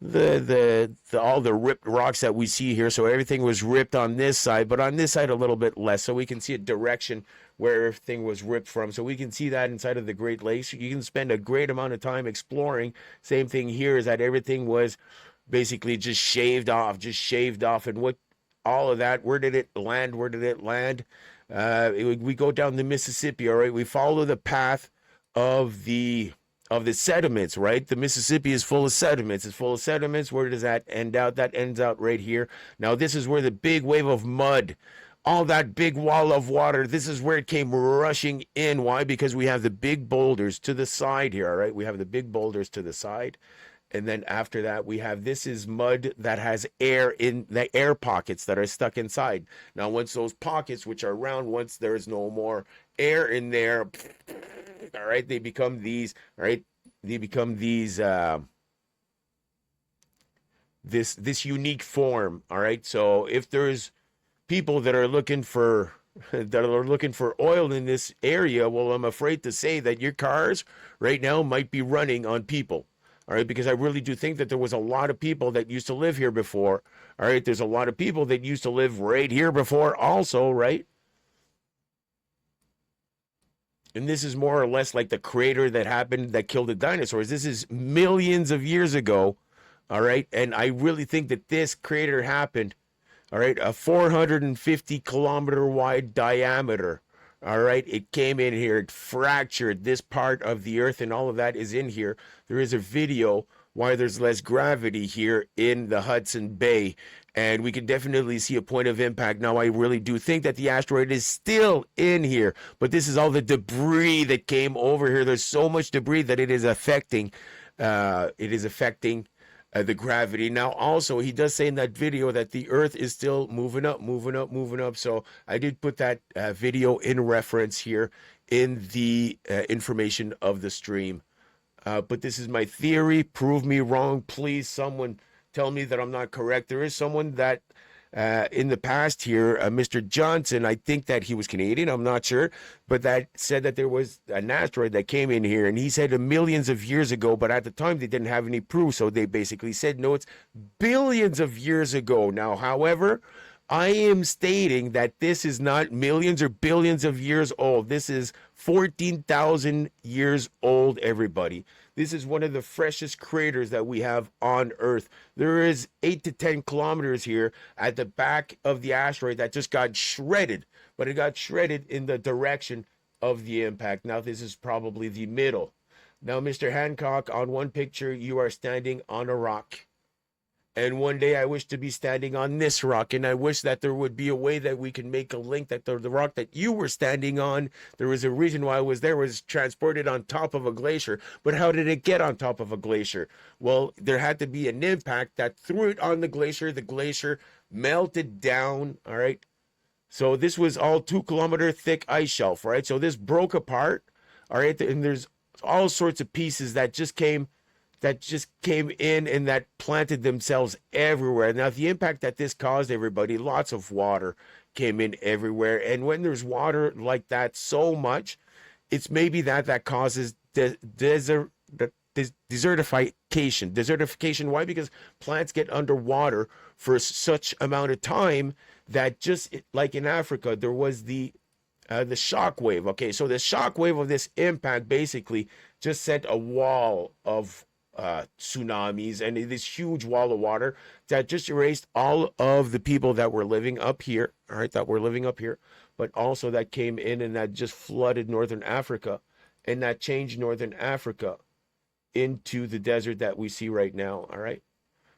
all the ripped rocks that we see here. So everything was ripped on this side, but on this side a little bit less. So we can see a direction where everything was ripped from. So we can see that inside of the Great Lakes. You can spend a great amount of time exploring. Same thing here is that everything was basically just shaved off. And what all of that, where did it land? We go down the Mississippi, all right? We follow the path of the sediments, right? The Mississippi is full of sediments. It's full of sediments. Where does that end out? That ends out right here. Now, this is where the big wave of mud, all that big wall of water, this is where it came rushing in. Why? Because we have the big boulders to the side here, all right? We have the big boulders to the side. And then after that, we have, this is mud that has air in the air pockets that are stuck inside. Now, once those pockets, which are round, once there is no more air in there, all right, they become these, all right, this unique form, all right? So if there's people that are looking for oil in this area, well, I'm afraid to say that your cars right now might be running on people. All right, because I really do think that there was a lot of people that used to live here before. All right, there's a lot of people that used to live right here before also, right? And this is more or less like the crater that happened that killed the dinosaurs. This is millions of years ago. All right, and I really think that this crater happened, all right, a 450-kilometer wide diameter. All right, it came in here, it fractured this part of the Earth, and all of that is in here. There is a video why there's less gravity here in the Hudson Bay, and we can definitely see a point of impact. Now, I really do think that the asteroid is still in here, but this is all the debris that came over here. There's so much debris that it is affecting. The gravity. Now, also, he does say in that video that the Earth is still moving up. So I did put that video in reference here in the information of the stream. But this is my theory. Prove me wrong, please. Someone tell me that I'm not correct. There is someone that in the past here, Mr. Johnson, I think that he was Canadian, I'm not sure, but that said that there was an asteroid that came in here, and he said millions of years ago, but at the time they didn't have any proof, so they basically said, no, it's billions of years ago. Now, however, I am stating that this is not millions or billions of years old. This is 14,000 years old, everybody. This is one of the freshest craters that we have on Earth. There is 8 to 10 kilometers here at the back of the asteroid that just got shredded, but it got shredded in the direction of the impact. Now, this is probably the middle. Now, Mr. Hancock, on one picture, you are standing on a rock. And one day I wish to be standing on this rock, and I wish that there would be a way that we can make a link that the rock that you were standing on, there was a reason why it was there, was transported on top of a glacier. But how did it get on top of a glacier? Well, there had to be an impact that threw it on the glacier melted down, all right? So this was all 2-kilometer thick ice shelf, right? So this broke apart, all right? And there's all sorts of pieces that just came in and that planted themselves everywhere. Now, the impact that this caused, everybody, lots of water came in everywhere. And when there's water like that so much, it's maybe that causes desertification. Desertification, why? Because plants get underwater for such amount of time that, just like in Africa, there was the shock wave. Okay, so the shock wave of this impact basically just sent a wall of tsunamis and this huge wall of water that just erased all of the people that were living up here, all right, but also that came in and that just flooded northern Africa, and that changed northern Africa into the desert that we see right now, all right?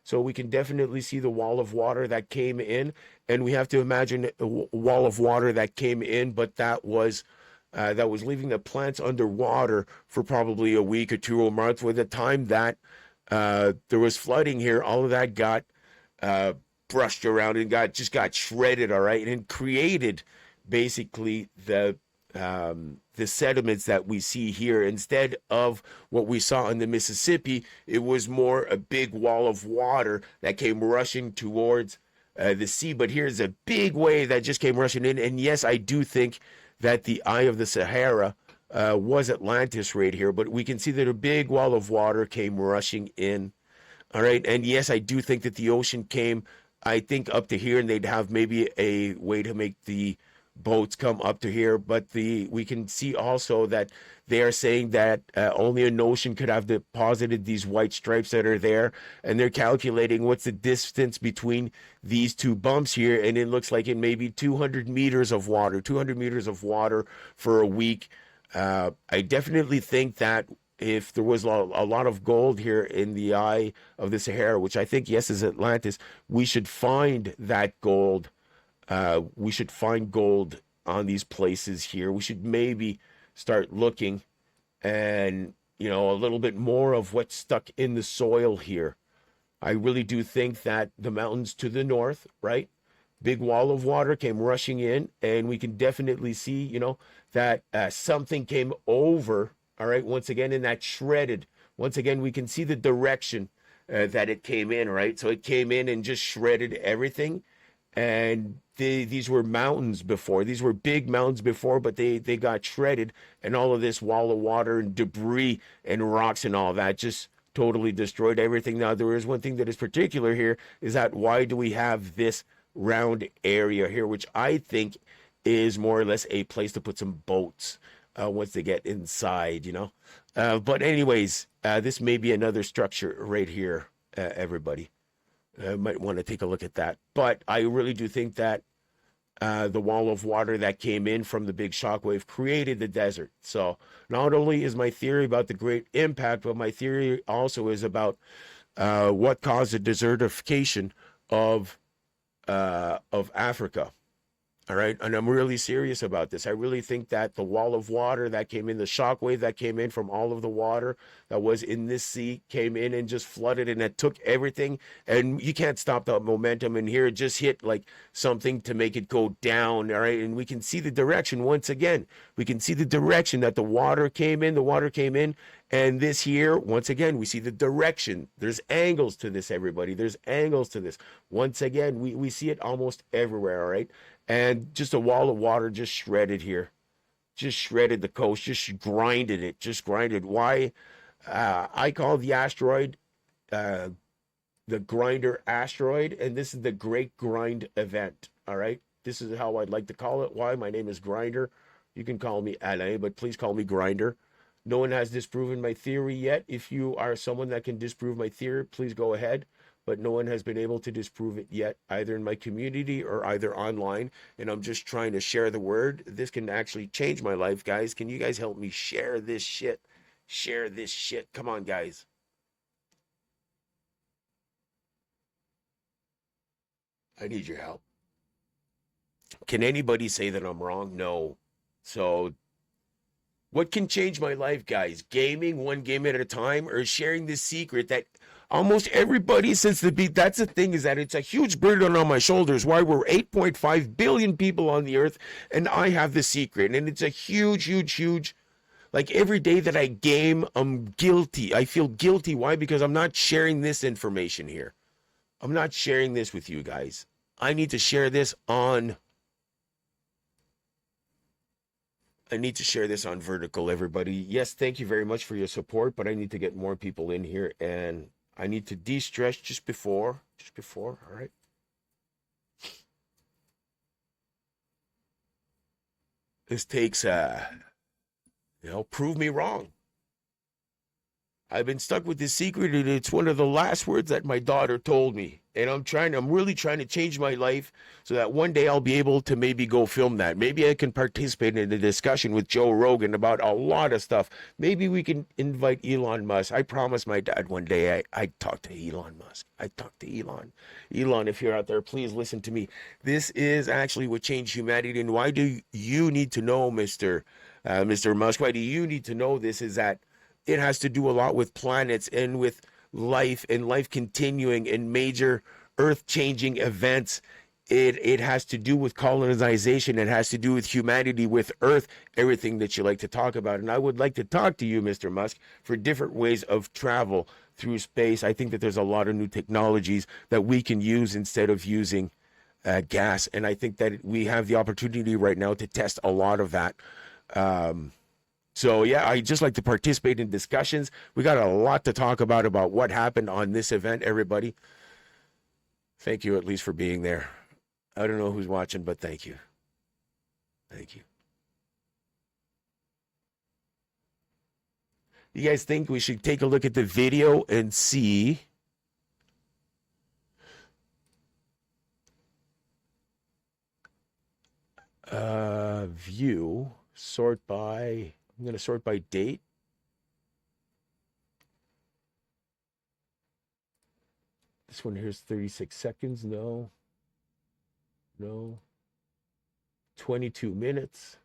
So we can definitely see the wall of water that came in, and we have to imagine a wall of water that came in, but that was leaving the plants underwater for probably a week or 2 or a month. With the time that there was flooding here, all of that got brushed around and got shredded, all right, and created basically the sediments that we see here. Instead of what we saw in the Mississippi, it was more a big wall of water that came rushing towards the sea. But here's a big wave that just came rushing in, and yes, I do think that the Eye of the Sahara was Atlantis right here, but we can see that a big wall of water came rushing in. All right, and yes, I do think that the ocean came, I think, up to here, and they'd have maybe a way to make the boats come up to here. But we can see also that they are saying that only an ocean could have deposited these white stripes that are there, and they're calculating what's the distance between these two bumps here, and it looks like it may be 200 meters of water for a week. I definitely think that if there was a lot of gold here in the Eye of the Sahara, which I think, yes, is Atlantis, we should find that gold. We should find gold on these places here. We should maybe start looking and, a little bit more of what's stuck in the soil here. I really do think that the mountains to the north, right? Big wall of water came rushing in, and we can definitely see, that something came over, all right, once again, in that shredded. Once again, we can see the direction that it came in, right? So it came in and just shredded everything. And these were mountains before. These were big mountains before, but they got shredded, and all of this wall of water and debris and rocks and all that just totally destroyed everything. Now, there is one thing that is particular here, is that why do we have this round area here, which I think is more or less a place to put some boats once they get inside, But anyways, this may be another structure right here, everybody. Might want to take a look at that. But I really do think that the wall of water that came in from the big shockwave created the desert. So not only is my theory about the great impact, but my theory also is about what caused the desertification of Africa. All right. And I'm really serious about this. I really think that the wall of water that came in, the shockwave that came in from all of the water that was in this sea, came in and just flooded, and it took everything. And you can't stop the momentum. And here it just hit like something to make it go down. All right. And we can see the direction once again. We can see the direction that the water came in. The water came in And this here, once again, we see the direction. There's angles to this, everybody. There's angles to this. Once again, we see it almost everywhere, all right? And just a wall of water just shredded here. Just shredded the coast, just grinded it, just grinded. Why? I call the asteroid uh, the grinder asteroid, and this is the Great Grind event, all right? This is how I'd like to call it. Why? My name is Grinder. You can call me Alain, but please call me Grinder. No one has disproven my theory yet. If you are someone that can disprove my theory, please go ahead. But no one has been able to disprove it yet, either in my community or either online. And I'm just trying to share the word. This can actually change my life, guys. Can you guys help me share this shit? Share this shit. Come on, guys. I need your help. Can anybody say that I'm wrong? No. So what can change my life, guys? Gaming one game at a time, or sharing this secret that almost everybody since the beat? That's the thing, is that it's a huge burden on my shoulders. Why? We're 8.5 billion people on the earth, and I have the secret. And it's a huge, huge, huge. Like every day that I game, I'm guilty. I feel guilty. Why? Because I'm not sharing this information here. I'm not sharing this with you guys. I need to share this on I need to share this on vertical, everybody. Yes, thank you very much for your support, but I need to get more people in here, and I need to de-stress just before, all right? This takes, prove me wrong. I've been stuck with this secret, and it's one of the last words that my daughter told me. And I'm really trying to change my life so that one day I'll be able to maybe go film that. Maybe I can participate in a discussion with Joe Rogan about a lot of stuff. Maybe we can invite Elon Musk. I promised my dad one day I'd talk to Elon Musk. I'd talk to Elon. Elon, if you're out there, please listen to me. This is actually what changed humanity. And why do you need to know, Mr. Musk? Why do you need to know this? Is that it has to do a lot with planets and with life and life continuing and major earth-changing events. It has to do with colonization. It has to do with humanity, with Earth, everything that you like to talk about. And I would like to talk to you, Mr. Musk, for different ways of travel through space. I think that there's a lot of new technologies that we can use instead of using gas. And I think that we have the opportunity right now to test a lot of that. So, yeah, I just like to participate in discussions. We got a lot to talk about what happened on this event, everybody. Thank you at least for being there. I don't know who's watching, but thank you. Thank you. You guys think we should take a look at the video and see view, sort by, I'm going to sort by date. This one here's 36 seconds. No. 22 minutes.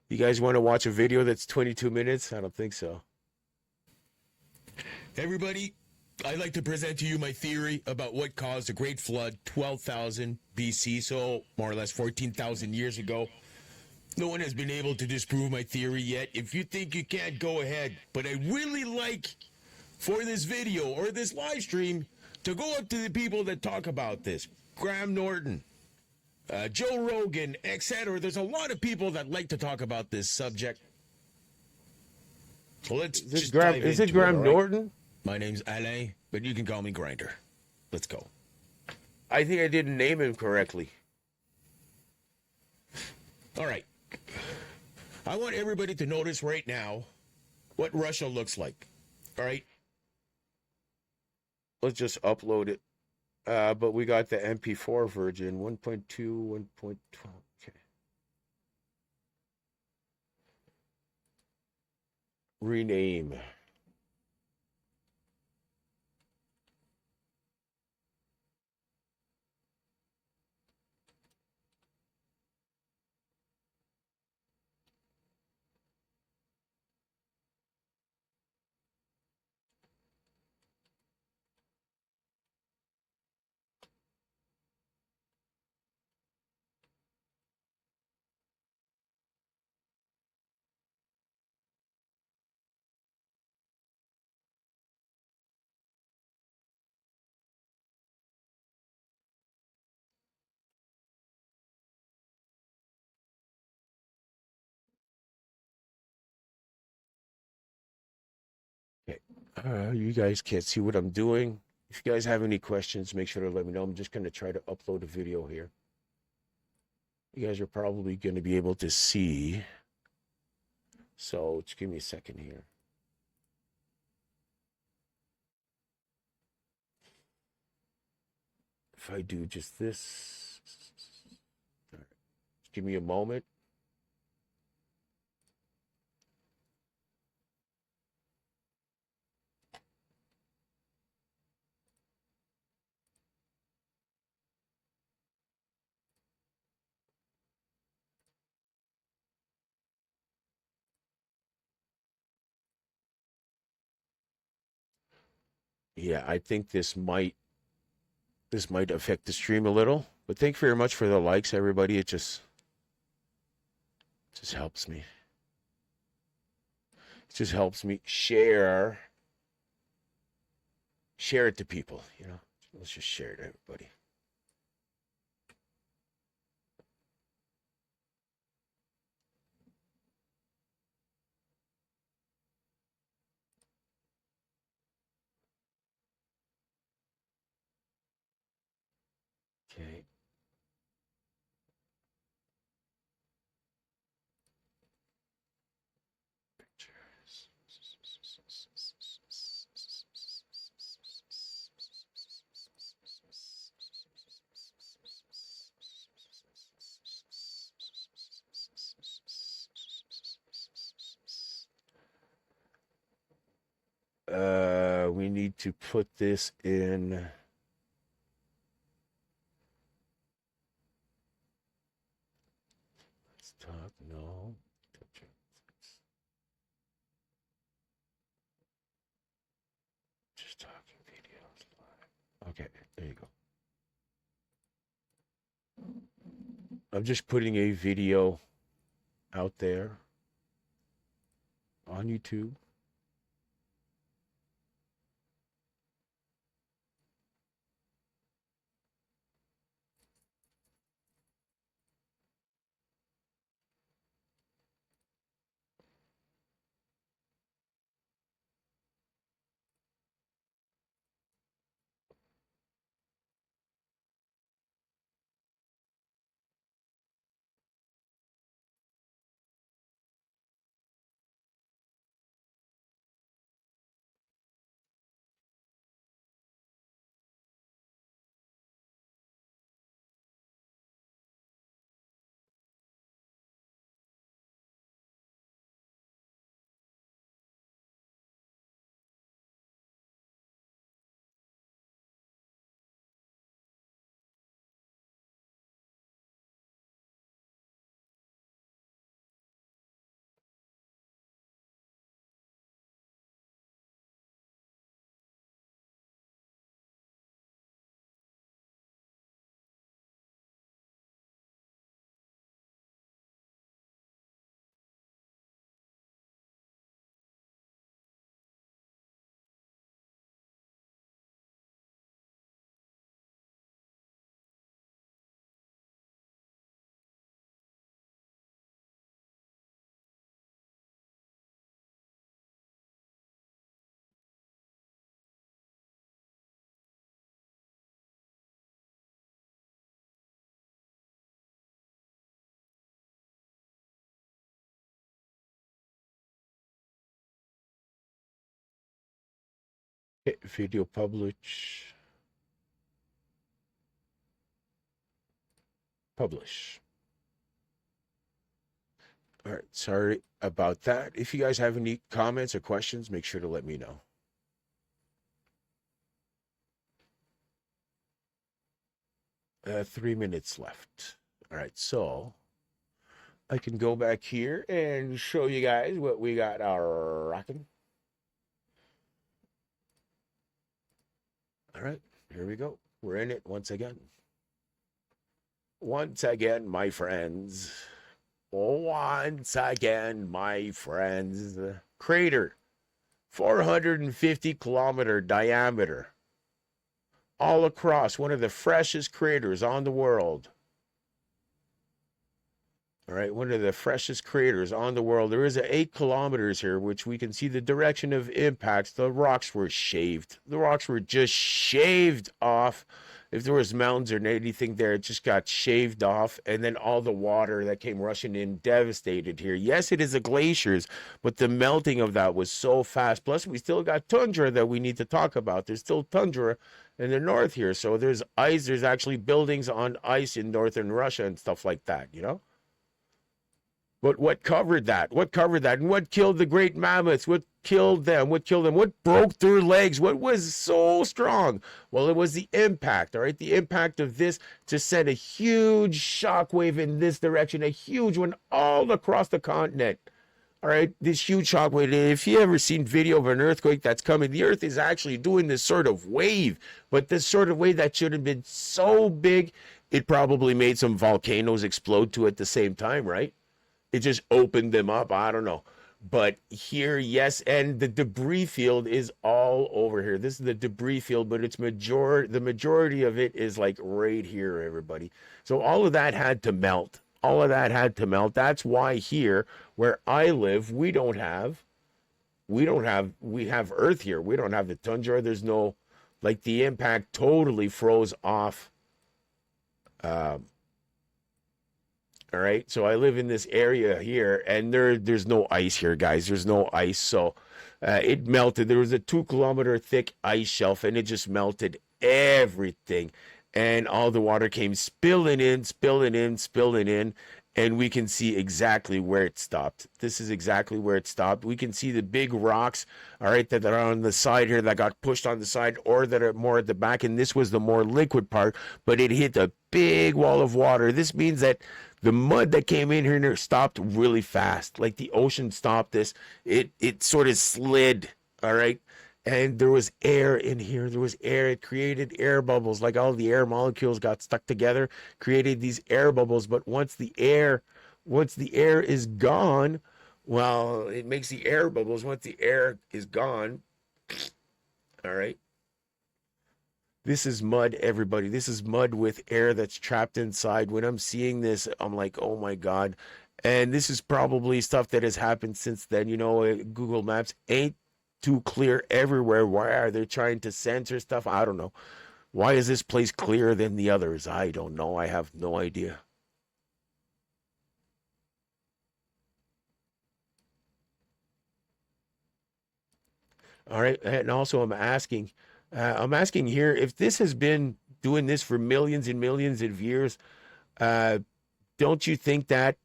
You guys want to watch a video that's 22 minutes? I don't think so. Everybody, I'd like to present to you my theory about what caused the Great Flood 12,000 BC, so more or less 14,000 years ago. No one has been able to disprove my theory yet. If you think you can't, go ahead. But I really like for this video or this live stream to go up to the people that talk about this. Graham Norton, Joe Rogan, etc. There's a lot of people that like to talk about this subject. Well, let's just dive into it. Is it Graham Norton? My name's Alain, but you can call me Grinder. Let's go. I think I didn't name him correctly. All right. I want everybody to notice right now what Russia looks like. All right. Let's just upload it. But we got the MP4 version, 1.2, 1.12. Okay. Rename. You guys can't see what I'm doing. If you guys have any questions, make sure to let me know. I'm just going to try to upload a video here. You guys are probably going to be able to see. So just give me a second here. If I do just this, all right, just give me a moment. Yeah, I think this might affect the stream a little, but thank you very much for the likes, everybody. It just helps me. It just helps me share it to people. Let's just share it to everybody. Okay. We need to put this in. Let's talk. No. Just talking videos live. Okay, there you go. I'm just putting a video out there on YouTube. Hit video publish. Publish. All right, sorry about that. If you guys have any comments or questions, make sure to let me know. 3 minutes left. All right, so I can go back here and show you guys what we got rocking. All right, here we go. We're in it once again. Once again, my friends. Once again, my friends. Crater, 450-kilometer diameter, all across one of the freshest craters on the world. All right, one of the freshest craters on the world. There is 8 kilometers here, which we can see the direction of impacts. The rocks were shaved. The rocks were just shaved off. If there was mountains or anything there, it just got shaved off. And then all the water that came rushing in devastated here. Yes, it is a glaciers, but the melting of that was so fast. Plus, we still got tundra that we need to talk about. There's still tundra in the north here. So there's ice. There's actually buildings on ice in northern Russia and stuff like that, you know? But what covered that? What covered that? And what killed the great mammoths? What killed them? What killed them? What broke their legs? What was so strong? Well, it was the impact, all right? The impact of this to send a huge shockwave in this direction, a huge one all across the continent. All right, this huge shockwave. And if you ever seen video of an earthquake that's coming, the earth is actually doing this sort of wave, but this sort of wave that should have been so big, it probably made some volcanoes explode too at the same time, right? It just opened them up. I don't know. But here, yes, and the debris field is all over here. This is the debris field, but it's the majority of it is like right here, everybody. So all of that had to melt. All of that had to melt. That's why here, where I live, we have earth here. We don't have the tundra. There's no, like, the impact totally froze off. All right, so I live in this area here, and there's no ice here, guys. There's no ice, so it melted. There was a 2 kilometer thick ice shelf, and it just melted everything, and all the water came spilling in, and we can see exactly where it stopped. This is exactly where it stopped. We can see the big rocks, all right, that are on the side here that got pushed on the side, or that are more at the back, and this was the more liquid part, but it hit a big wall of water. This means that the mud that came in here stopped really fast. Like the ocean stopped this. It sort of slid, all right? And there was air in here. There was air. It created air bubbles. Like all the air molecules got stuck together, created these air bubbles. But once the air is gone, well, it makes the air bubbles. Once the air is gone, all right? This is mud, everybody. This is mud with air that's trapped inside. When I'm seeing this, I'm like, oh my God. And this is probably stuff that has happened since then. You know, Google Maps ain't too clear everywhere. Why are they trying to censor stuff? I don't know. Why is this place clearer than the others? I don't know. I have no idea. All right. And also I'm asking here if this has been doing this for millions and millions of years. Uh, don't you think that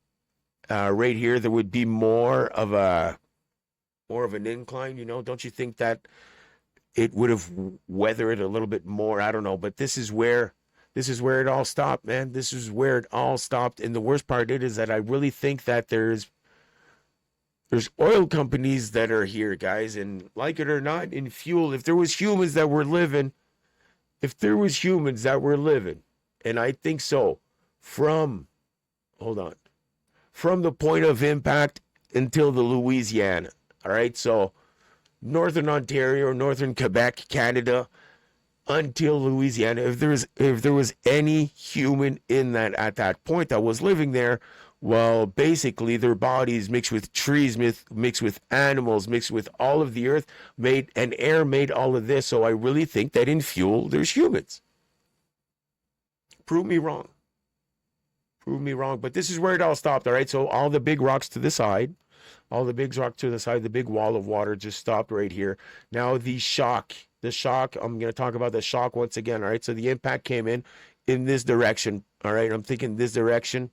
right here there would be more of an incline? You know, don't you think that it would have weathered a little bit more? I don't know, but this is where it all stopped, man. This is where it all stopped. And the worst part it is that I really think that there's oil companies that are here, guys, and like it or not, in fuel, if there was humans that were living, and I think so, from, hold on, from the point of impact until the Louisiana, all right? So northern Ontario, northern Quebec, Canada, until Louisiana, if there was any human in that at that point that was living there, well, basically their bodies mixed with trees, mixed with animals, mixed with all of the earth, made and air made all of this. So I really think that in fuel there's humans. Prove me wrong. Prove me wrong. But this is where it all stopped. All right. So all the big rocks to the side, the big wall of water just stopped right here. Now the shock, I'm going to talk about the shock once again. All right. So the impact came in this direction. All right. I'm thinking this direction,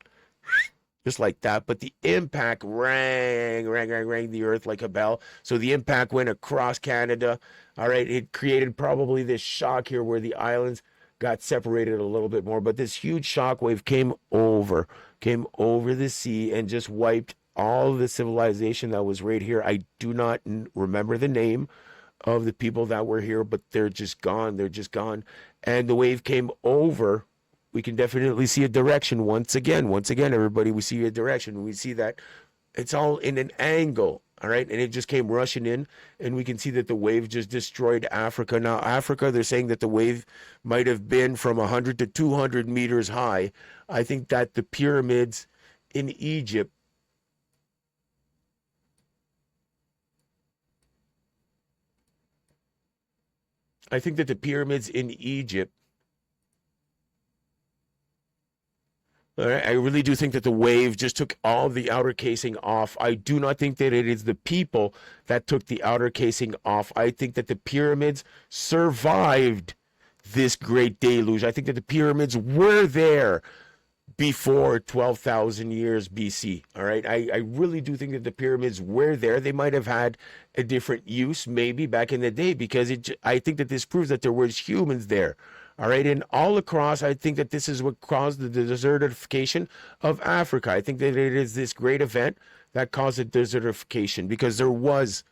just like that. But the impact rang the earth like a bell. So the impact went across Canada. All right. It created probably this shock here where the islands got separated a little bit more. But this huge shock wave came over the sea and just wiped all the civilization that was right here. I do not remember the name of the people that were here, but they're just gone. And the wave came over. We can definitely see a direction once again, everybody. We see a direction. We see that it's all in an angle, all right? And it just came rushing in, and we can see that the wave just destroyed Africa. Now, Africa, they're saying that the wave might have been from 100 to 200 meters high. I think that the pyramids in Egypt, I think that the pyramids in Egypt, all right, I really do think that the wave just took all of the outer casing off. I do not think that it is the people that took the outer casing off. I think that the pyramids survived this great deluge. I think that the pyramids were there before 12,000 years BC. All right. I really do think that the pyramids were there. They might have had a different use maybe back in the day, because I think that this proves that there was humans there. All right. And all across, I think that this is what caused the desertification of Africa. I think that it is this great event that caused the desertification, because there was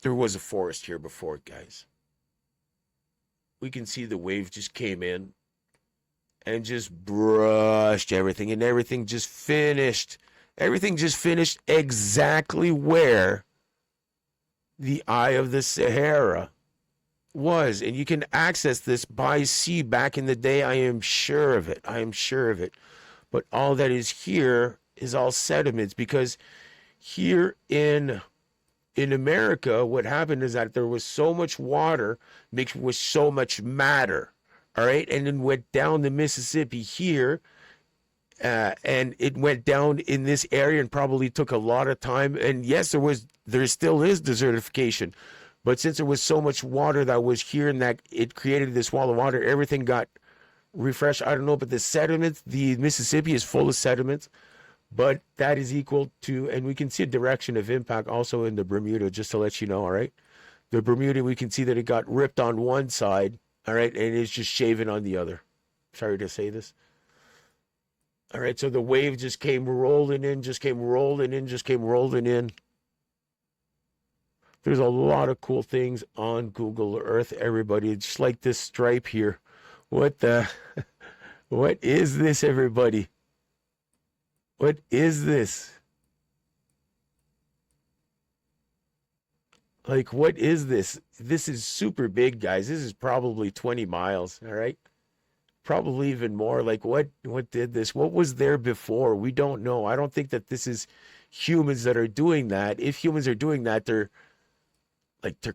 a forest here before, guys. We can see the wave just came in and just brushed everything, and everything just finished. Everything just finished exactly where the eye of the Sahara was. And you can access this by sea back in the day. I am sure of it. I am sure of it. But all that is here is all sediments, because here in America, what happened is that there was so much water mixed with so much matter. All right. And then went down the Mississippi here. And it went down in this area and probably took a lot of time. And yes, there still is desertification. But since there was so much water that was here and that it created this wall of water, everything got refreshed. I don't know, but the sediments, the Mississippi is full of sediments. But that is equal to, and we can see a direction of impact also in the Bermuda, just to let you know, all right? The Bermuda, we can see that it got ripped on one side, all right, and it's just shaven on the other. Sorry to say this. All right, so the wave just came rolling in, just came rolling in, just came rolling in. There's a lot of cool things on Google Earth, everybody. It's just like this stripe here. What is this, everybody? What is this? Like, what is this? This is super big, guys. This is probably 20 miles, all right? Probably even more. Like, what did this? What was there before? We don't know. I don't think that this is humans that are doing that. If humans are doing that, they're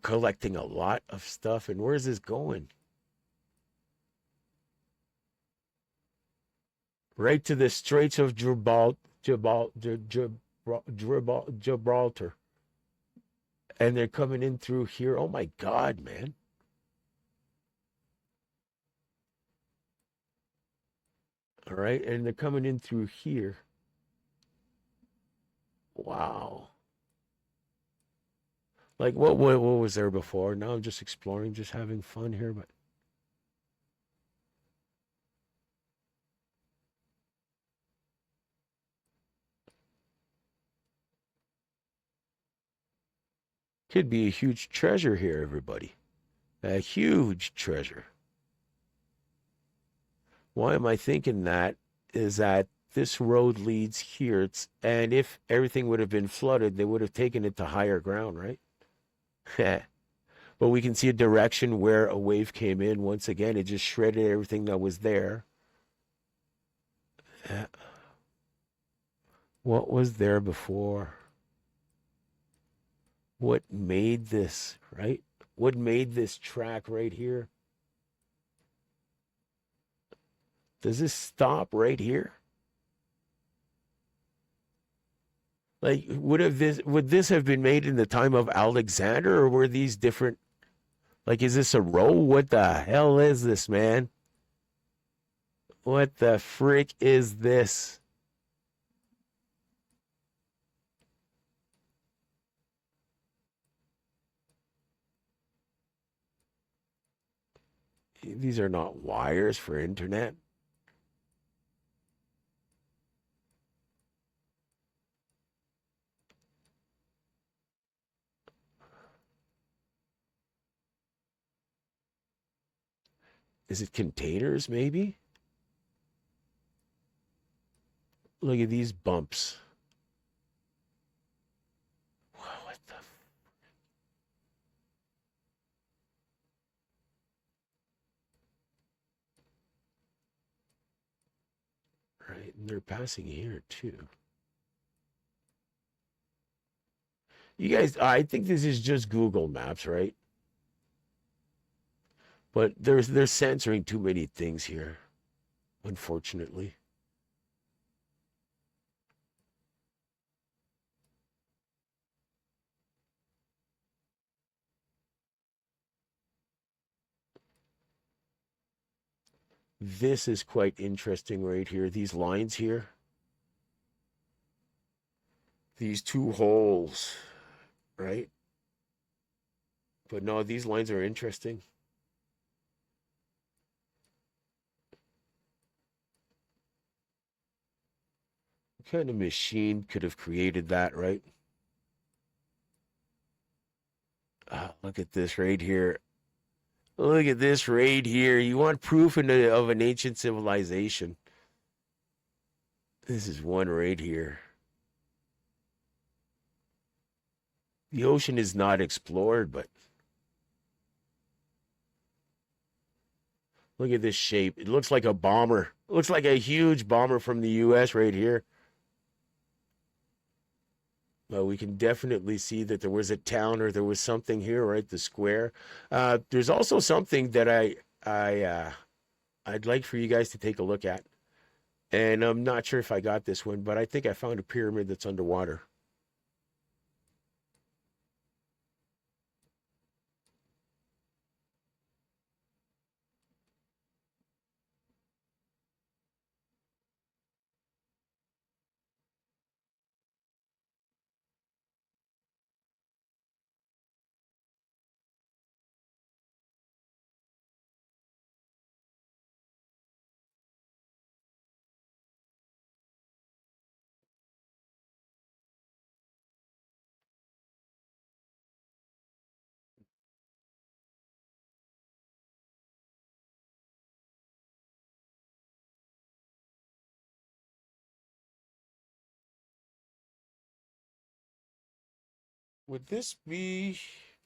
collecting a lot of stuff. And where is this going? Right to the Straits of Gibraltar. And they're coming in through here. Oh my God, man. All right. And they're coming in through here. Wow. Like, what was there before? Now I'm just exploring, just having fun here, but could be a huge treasure here, everybody. A huge treasure. Why am I thinking that? Is that this road leads here, and if everything would have been flooded, they would have taken it to higher ground, right? But we can see a direction where a wave came in. Once again, it just shredded everything that was there. What was there before? What made this, right? What made this track right here? Does this stop right here? Like, would this have been made in the time of Alexander, or were these different? Like, is this a row? What the hell is this, man? What the frick is this? These are not wires for internet. Is it containers, maybe? Look at these bumps. Wow, what the? And they're passing here too. You guys, I think this is just Google Maps, right? But they're censoring too many things here, unfortunately. This is quite interesting right here. These lines here, these two holes, right? But no, these lines are interesting. What kind of machine could have created that, right? Look at this right here. Look at this right here. You want proof of an ancient civilization? This is one right here. The ocean is not explored, but look at this shape. It looks like a bomber. It looks like a huge bomber from the US right here. Well, we can definitely see that there was a town or there was something here, right? The square. There's also something that I'd like for you guys to take a look at. And I'm not sure if I got this one, but I think I found a pyramid that's underwater. Would this be?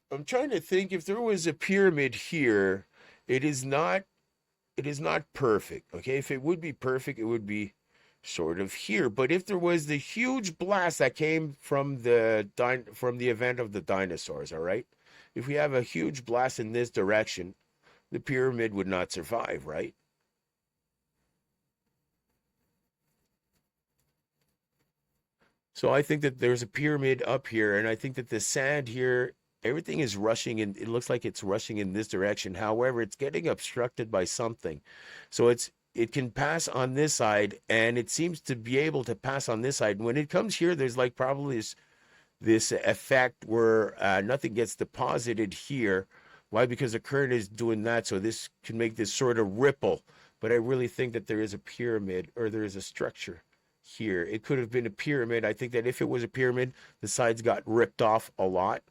I'm trying to think if there was a pyramid here. It is not. It is not perfect. Okay, if it would be perfect, it would be sort of here. But if there was the huge blast that came from the event of the dinosaurs, all right. If we have a huge blast in this direction, the pyramid would not survive, right? So I think that there's a pyramid up here, and I think that the sand here, everything is rushing and it looks like it's rushing in this direction. However, it's getting obstructed by something. So it can pass on this side, and it seems to be able to pass on this side. When it comes here, there's like probably this effect where nothing gets deposited here. Why? Because the current is doing that. So this can make this sort of ripple. But I really think that there is a pyramid or there is a structure here. It could have been a pyramid. I think that if it was a pyramid, the sides got ripped off a lot.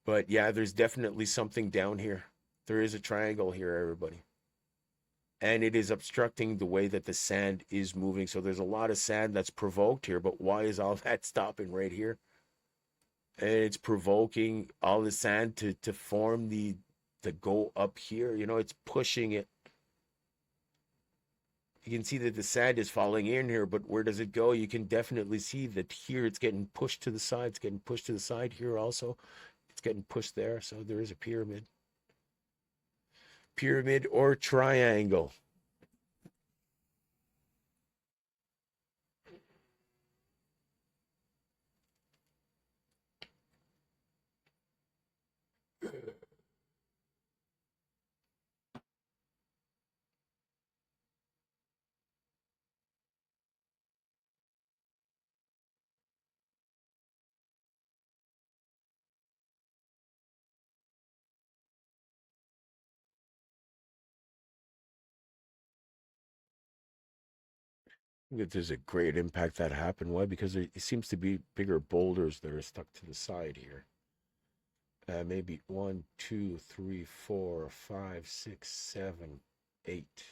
But yeah, there's definitely something down here. There is a triangle here, everybody. And it is obstructing the way that the sand is moving. So there's a lot of sand that's provoked here. But why is all that stopping right here? And it's provoking all the sand to form the go up here. You know, it's pushing it. You can see that the sand is falling in here, but where does it go? You can definitely see that here it's getting pushed to the side. It's getting pushed to the side here also. It's getting pushed there. So there is a pyramid. Pyramid or triangle. I think there's a great impact that happened. Why? Because there it seems to be bigger boulders that are stuck to the side here. Maybe one, two, three, four, five, six, seven, eight.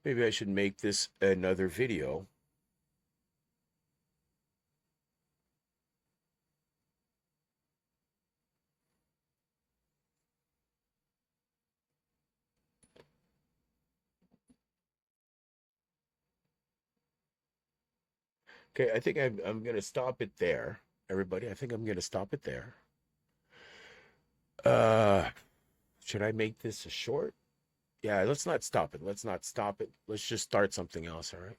Maybe I should make this another video. Okay, I think I'm going to stop it there. Everybody, I think I'm going to stop it there. Uh, should I make this a short? Yeah, let's not stop it. Let's not stop it. Let's just start something else, all right?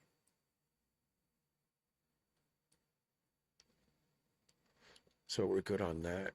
So we're good on that.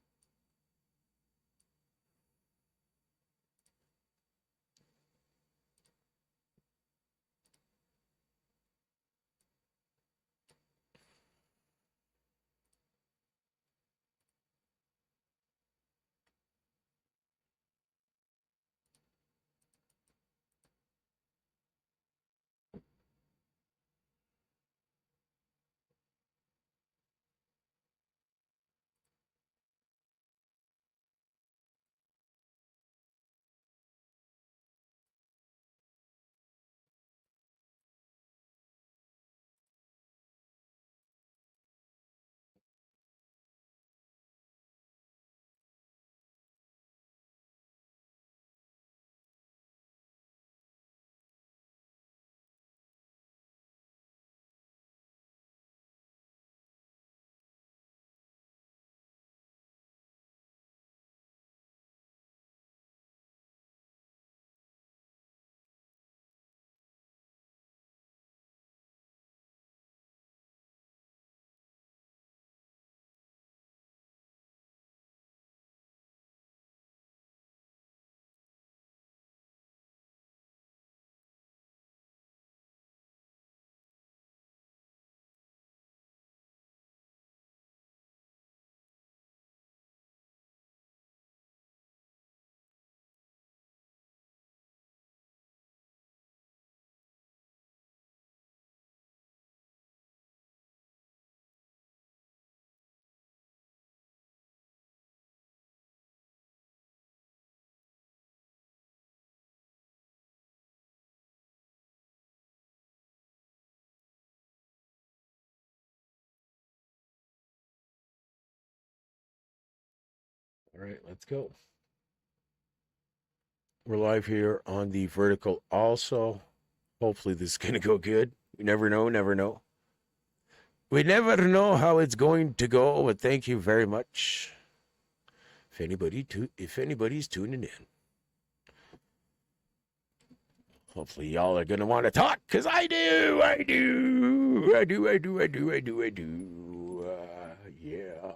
All right, let's go. We're live here on the vertical also. Hopefully this is going to go good. We never know, never know. We never know how it's going to go, but thank you very much. If anybody's tuning in. Hopefully y'all are gonna want to talk, cause I do. Yeah.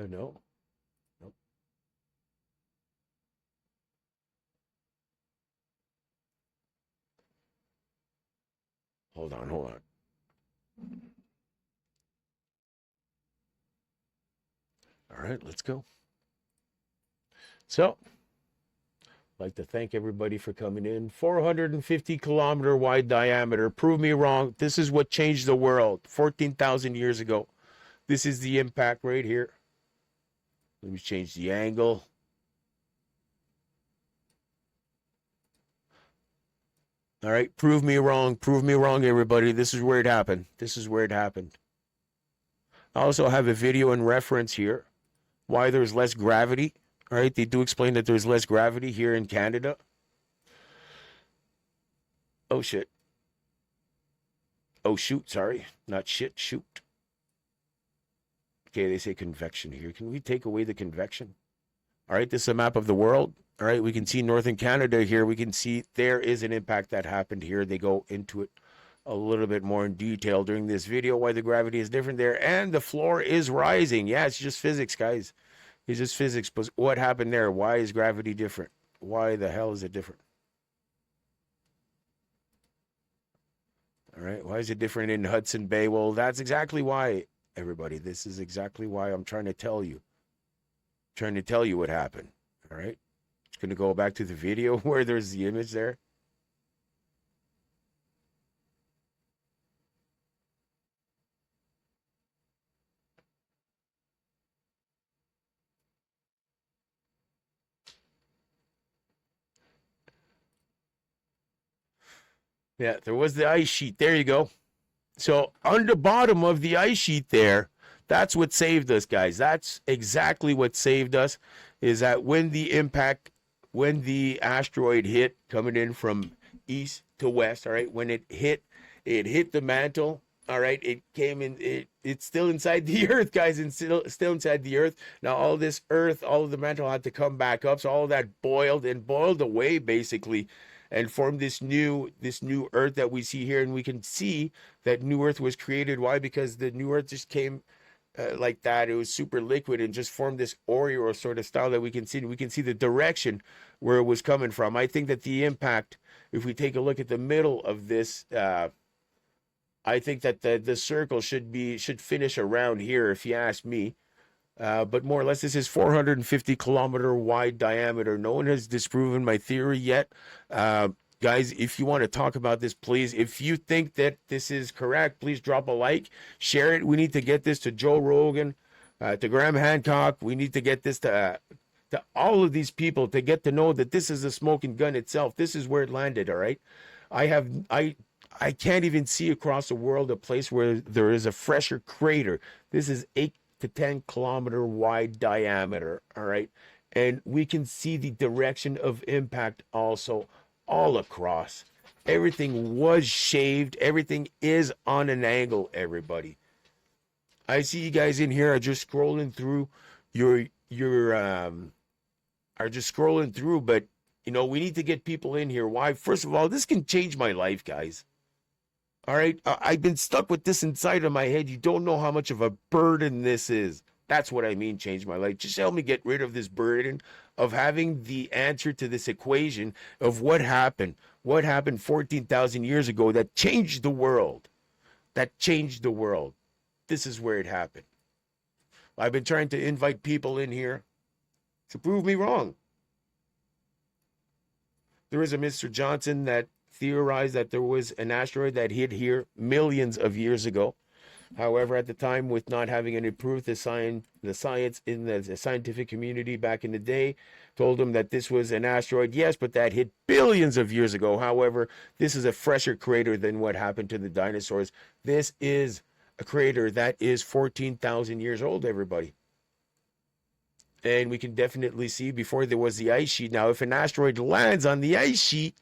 No. Nope. Hold on, hold on. All right, let's go. So, I'd like to thank everybody for coming in. 450-kilometer wide diameter. Prove me wrong. This is what changed the world 14,000 years ago. This is the impact right here. Let me change the angle. All right, prove me wrong. Prove me wrong, everybody. This is where it happened. This is where it happened. I also have a video in reference here why there's less gravity. All right, they do explain that there's less gravity here in Canada. Oh, shit. Oh, shoot. Sorry. Not shit. Shoot. Okay, they say convection here. Can we take away the convection? All right, this is a map of the world. All right, we can see northern Canada here. We can see there is an impact that happened here. They go into it a little bit more in detail during this video, why the gravity is different there. And the floor is rising. Yeah, it's just physics, guys. It's just physics. But what happened there? Why is gravity different? Why the hell is it different? All right, why is it different in Hudson Bay? Well, that's exactly why, everybody. This is exactly why I'm trying to tell you. Trying to tell you what happened. All right. It's going to go back to the video where there's the image there. Yeah, there was the ice sheet. There you go. So on the bottom of the ice sheet there, that's what saved us, guys. That's exactly what saved us. Is that when the impact, when the asteroid hit coming in from east to west, all right, when it hit the mantle, all right, it came in, it's still inside the earth, guys, and still inside the earth. Now all this earth, all of the mantle had to come back up, so all of that boiled and boiled away basically, and formed this new earth that we see here. And we can see that new earth was created. Why? Because the new earth just came like that. It was super liquid and just formed this Oreo sort of style that we can see. We can see the direction where it was coming from. I think that the impact, if we take a look at the middle of this, I think that the circle should finish around here, if you ask me. But more or less, this is 450-kilometer wide diameter. No one has disproven my theory yet. Guys, if you want to talk about this, please. If you think that this is correct, please drop a like, share it. We need to get this to Joe Rogan, to Graham Hancock. We need to get this to all of these people to get to know that this is a smoking gun itself. This is where it landed. All right. I can't even see across the world a place where there is a fresher crater. This is 8 to 10 kilometer wide diameter. All right. And we can see the direction of impact also all across. Everything was shaved. Everything is on an angle, everybody. I see you guys in here are just scrolling through are just scrolling through, but we need to get people in here. Why? First of all, this can change my life, guys. All right. I've been stuck with this inside of my head. You don't know how much of a burden this is. That's what I mean, change my life. Just help me get rid of this burden of having the answer to this equation of what happened. What happened 14,000 years ago that changed the world. That changed the world. This is where it happened. I've been trying to invite people in here to prove me wrong. There is a Mr. Johnson that theorized that there was an asteroid that hit here millions of years ago. However, at the time, with not having any proof, the science in the scientific community back in the day told him that this was an asteroid, yes, but that hit billions of years ago. However, this is a fresher crater than what happened to the dinosaurs. This is a crater that is 14,000 years old, everybody. And we can definitely see before there was the ice sheet. Now, if an asteroid lands on the ice sheet,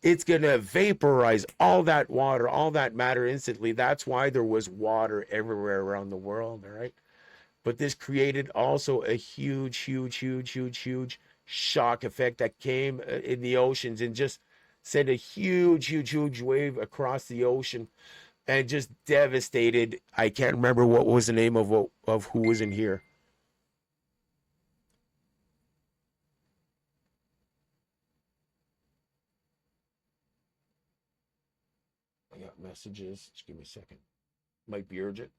it's going to vaporize all that water, all that matter instantly. That's why there was water everywhere around the world, all right? But this created also a huge, huge, huge, huge, huge shock effect that came in the oceans and just sent a huge, huge, huge wave across the ocean and just devastated. I can't remember what was the name of who was in here. I got messages. Just give me a second. Might be urgent.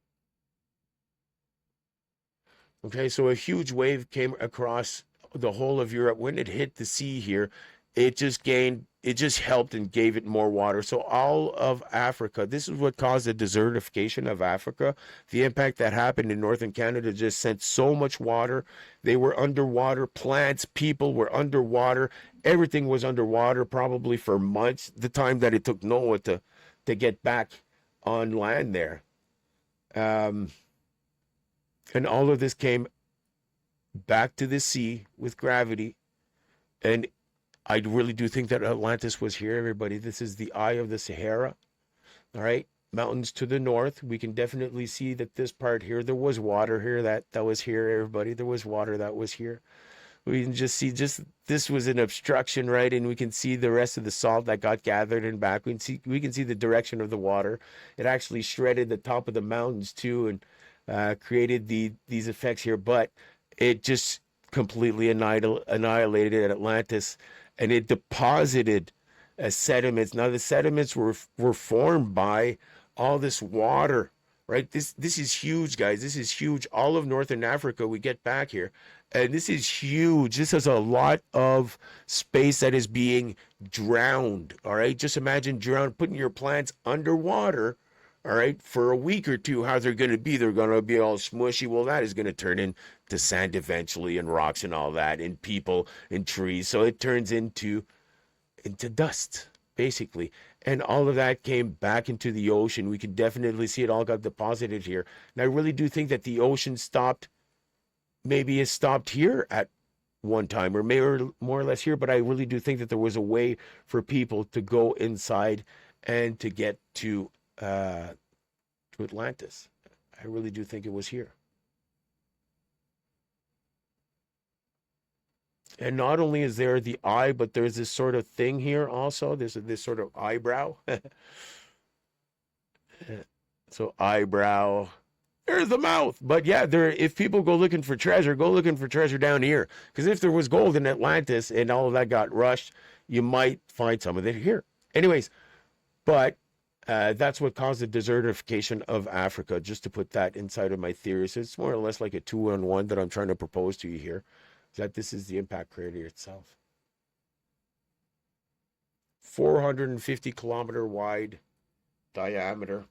Okay, so a huge wave came across the whole of Europe. When it hit the sea here, it just helped and gave it more water. So all of Africa, this is what caused the desertification of Africa. The impact that happened in northern Canada just sent so much water. They were underwater. Plants, people were underwater. Everything was underwater probably for months, the time that it took Noah to get back on land there. Um, and all of this came back to the sea with gravity. And I really do think that Atlantis was here, everybody. This is the eye of the Sahara. All right. Mountains to the north. We can definitely see that this part here, there was water here that was here, everybody. There was water that was here. We can just see this was an obstruction, right? And we can see the rest of the salt that got gathered and back. We can see the direction of the water. It actually shredded the top of the mountains too and created these effects here. But it just completely annihilated Atlantis, and it deposited sediments. Now the sediments were formed by all this water, right? This is huge, guys. This is huge. All of northern Africa, we get back here, and this is huge. This is a lot of space that is being drowned. All right, just imagine putting your plants underwater. All right, for a week or two, how they're going to be? They're going to be all smushy. Well, that is going to turn into sand eventually, and rocks and all that, and people and trees. So it turns into dust, basically. and all of that came back into the ocean. We can definitely see it all got deposited here. And I really do think that the ocean stopped, maybe it stopped here at one time, or maybe more or less here, but I really do think that there was a way for people to go inside and to get to Atlantis. I really do think it was here. And not only is there the eye, but there's this sort of thing here also. There's this sort of eyebrow. So eyebrow. There's the mouth. But yeah, there. If people go looking for treasure, go looking for treasure down here. Because if there was gold in Atlantis and all of that got rushed, you might find some of it here. Anyways, but that's what caused the desertification of Africa. Just to put that inside of my theories, it's more or less like a 2-on-1 that I'm trying to propose to you here. That this is the impact crater itself. 450-kilometer wide diameter.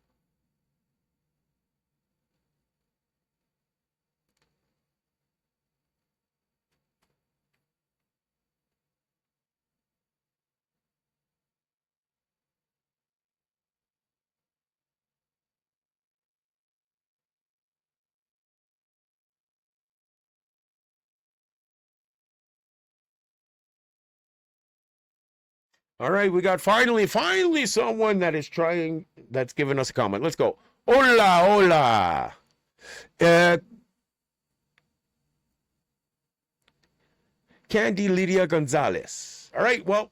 All right, we got finally someone that is trying, that's giving us a comment. Let's go. Hola, hola. Uh, Candy Lydia Gonzalez. All right, well,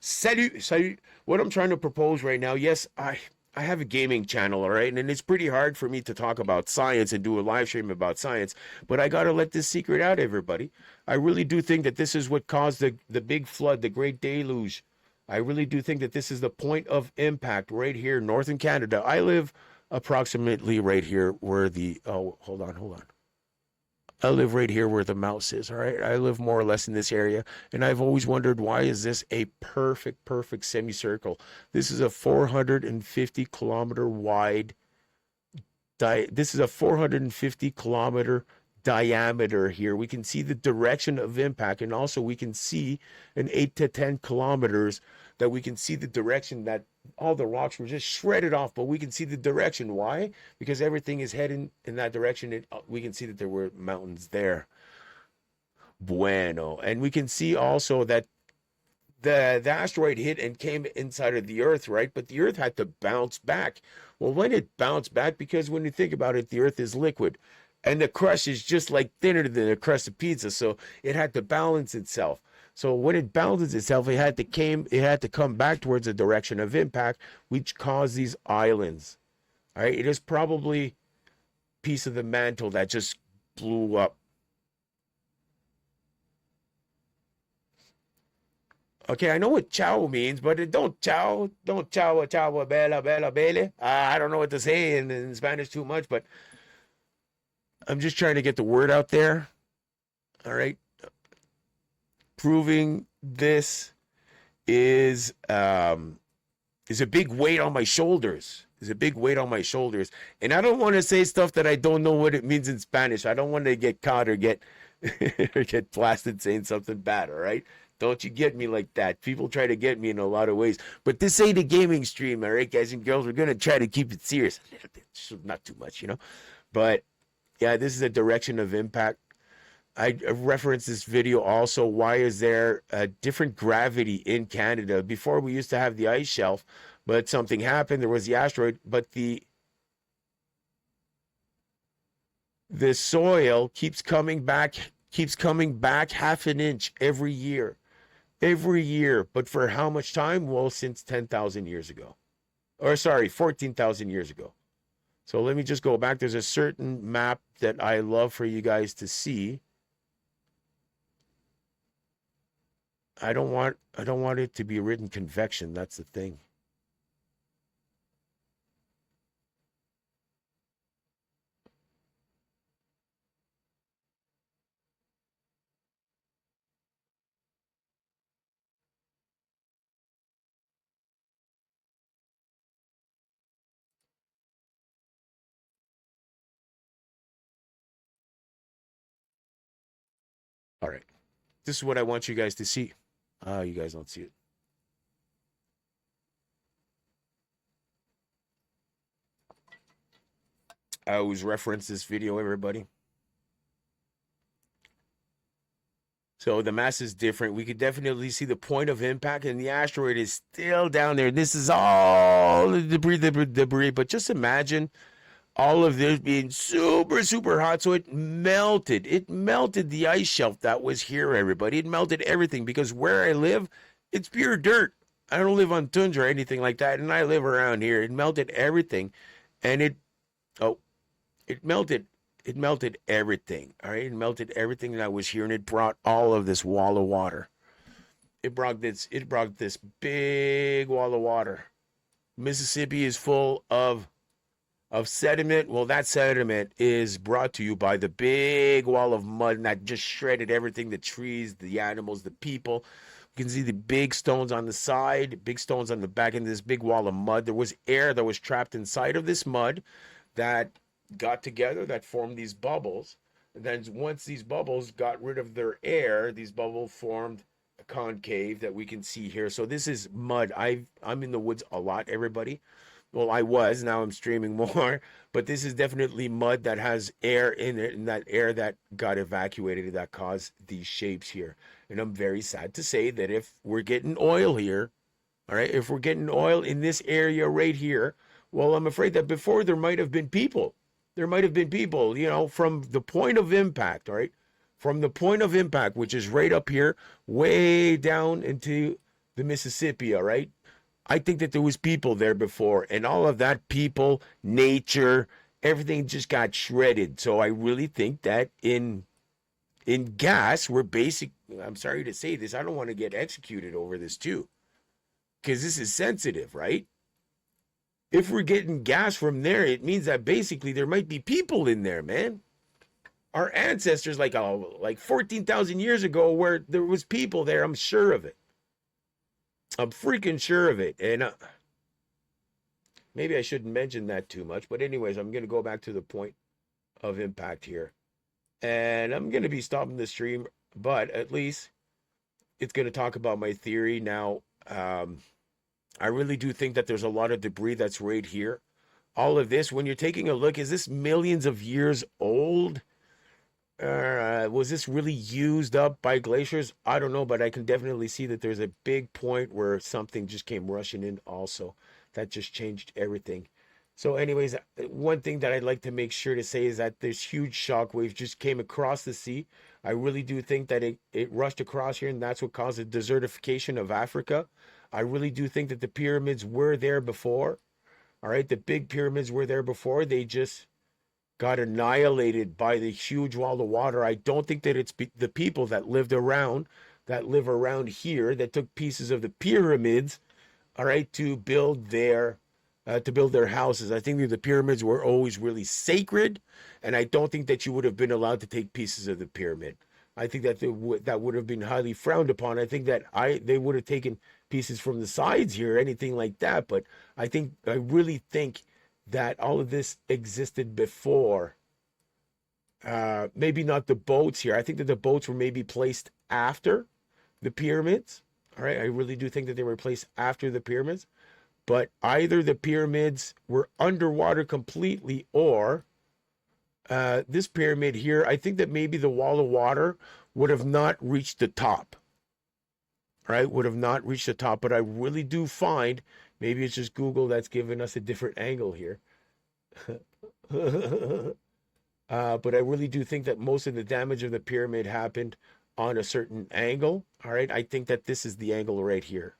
salut. What I'm trying to propose right now, yes, I have a gaming channel, all right, and it's pretty hard for me to talk about science and do a live stream about science, but I got to let this secret out, everybody. I really do think that this is what caused the big flood, the great deluge. I really do think that this is the point of impact right here, northern Canada. I live approximately right here where the, oh, hold on. I live right here where the mouse is, all right? I live more or less in this area, and I've always wondered, why is this a perfect semicircle? This is a 450 kilometer wide, this is a 450 kilometer diameter here. We can see the direction of impact, and also we can see an 8 to 10 kilometers that we can see the direction that all the rocks were just shredded off, but we can see the direction. Why? Because everything is heading in that direction. We can see that there were mountains there. Bueno. And we can see also that the asteroid hit and came inside of the Earth, right? But the Earth had to bounce back. Well, when it bounced back, because when you think about it, the Earth is liquid. And the crust is just like thinner than the crust of pizza. So it had to balance itself. So when it balances itself, it had to come back towards the direction of impact, which caused these islands. All right, it is probably a piece of the mantle that just blew up. Okay, I know what ciao means, but it don't ciao, bella, bella, belle. I don't know what to say in Spanish too much, but I'm just trying to get the word out there. All right, proving this is a big weight on my shoulders. There's a big weight on my shoulders. And I don't want to say stuff that I don't know what it means in Spanish. I don't want to get caught or get or get blasted saying something bad, all right? Don't you get me like that. People try to get me in a lot of ways. But this ain't a gaming stream, all right, guys and girls? We're going to try to keep it serious. A little bit, not too much, you know? But yeah, this is a direction of impact. I referenced this video also. Why is there a different gravity in Canada? Before we used to have the ice shelf, but something happened. There was the asteroid, but the soil keeps coming back half an inch every year. Every year. But for how much time? Well, since 10,000 years ago. Or sorry, 14,000 years ago. So let me just go back. There's a certain map that I love for you guys to see. I don't want it to be written convection. That's the thing. All right. This is what I want you guys to see. You guys don't see it. I always reference this video, everybody. So the mass is different. We could definitely see the point of impact, and the asteroid is still down there. This is all the debris. But just imagine all of this being super, super hot. So it melted. It melted the ice shelf that was here, everybody. It melted everything because where I live, it's pure dirt. I don't live on tundra or anything like that, and I live around here. It melted everything, and oh, it melted. It melted everything. All right, it melted everything that was here, and it brought all of this wall of water. It brought this. It brought this big wall of water. Mississippi is full of sediment. Well, that sediment is brought to you by the big wall of mud that just shredded everything, the trees, the animals, the people. You can see the big stones on the side, big stones on the back, and this big wall of mud. There was air that was trapped inside of this mud that got together, that formed these bubbles. And then once these bubbles got rid of their air, these bubbles formed a concave that we can see here. So this is mud. I'm in the woods a lot, everybody. Well, I was. Now I'm streaming more. But this is definitely mud that has air in it, and that air that got evacuated that caused these shapes here. And I'm very sad to say that if we're getting oil here, all right, if we're getting oil in this area right here, well, I'm afraid that before there might have been people. There might have been people, you know, from the point of impact, all right? From the point of impact, which is right up here, way down into the Mississippi, all right? I think that there was people there before, and all of that people, nature, everything just got shredded. So I really think that in gas, we're basic. I'm sorry to say this. I don't want to get executed over this too, because this is sensitive, right? If we're getting gas from there, it means that basically there might be people in there, man. Our ancestors, like 14,000 years ago, where there was people there. I'm sure of it. I'm freaking sure of it. And maybe I shouldn't mention that too much. But anyways, I'm going to go back to the point of impact here. And I'm going to be stopping the stream. But at least it's going to talk about my theory. Now, I really do think that there's a lot of debris that's right here. All of this, when you're taking a look, is this millions of years old? Was this really used up by glaciers? I don't know, but I can definitely see that there's a big point where something just came rushing in also. That just changed everything. So anyways, one thing that I'd like to make sure to say is that this huge shock wave just came across the sea. I really do think that it rushed across here, and that's what caused the desertification of Africa. I really do think that the pyramids were there before. All right, the big pyramids were there before. They just got annihilated by the huge wall of water. I don't think that it's the people that live around here that took pieces of the pyramids, all right, to build their houses. I think that the pyramids were always really sacred, and I don't think that you would have been allowed to take pieces of the pyramid. I think that that would have been highly frowned upon. I think that they would have taken pieces from the sides here, anything like that. But I really think that all of this existed before. Maybe not the boats here. I think that the boats were maybe placed after the pyramids. All right, I really do think that they were placed after the pyramids. But either the pyramids were underwater completely, or this pyramid here, I think that maybe the wall of water would have not reached the top. Right, would have not reached the top. But I really do find, maybe it's just Google that's giving us a different angle here. But I really do think that most of the damage of the pyramid happened on a certain angle. All right, I think that this is the angle right here.